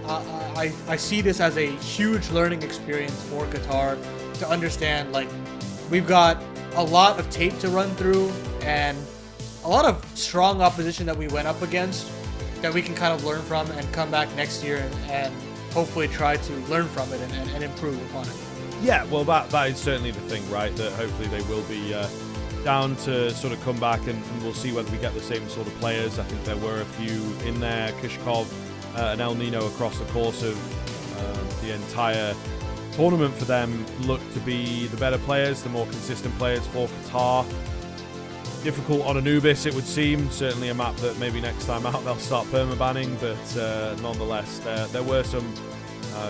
I see this as a huge learning experience for Qatar to understand, like, we've got a lot of tape to run through and a lot of strong opposition that we went up against that we can kind of learn from and come back next year and hopefully try to learn from it and improve upon it. Yeah, well, that is certainly the thing, right? That hopefully they will be down to sort of come back and we'll see whether we get the same sort of players. I think there were a few in there, Kushkov and El Nino across the course of the entire tournament for them looked to be the better players, the more consistent players for Qatar. Difficult on Anubis, it would seem. Certainly a map that maybe next time out they'll start permabanning, but nonetheless, there were some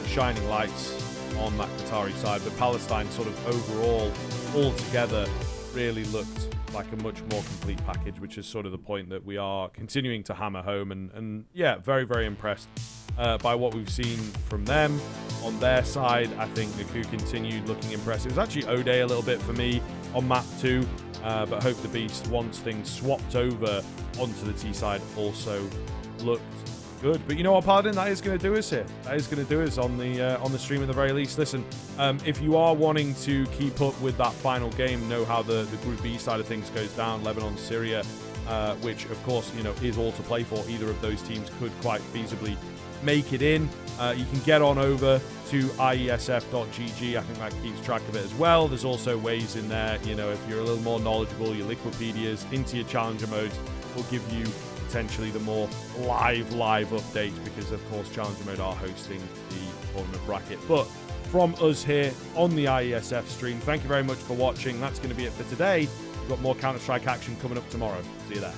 shining lights on that Qatari side. But Palestine sort of overall, altogether, really looked like a much more complete package, which is sort of the point that we are continuing to hammer home. And yeah, very, very impressed by what we've seen from them. On their side, I think Naku continued looking impressive. It was actually O'Day a little bit for me on map 2. But Hope the Beast, once things swapped over onto the T side, also looked good. But you know what, Paladin? That is going to do us here. That is going to do us on the stream at the very least. Listen, if you are wanting to keep up with that final game, know how the Group B side of things goes down, Lebanon, Syria, which, of course, you know, is all to play for. Either of those teams could quite feasibly make it in. You can get on over to IESF.gg. I think that keeps track of it as well. There's also ways in there, you know, if you're a little more knowledgeable, your Liquipedias into your challenger modes will give you potentially the more live updates because, of course, challenger mode are hosting the tournament bracket. But from us here on the IESF stream, thank you very much for watching. That's going to be it for today. We've got more Counter-Strike action coming up tomorrow. See you there.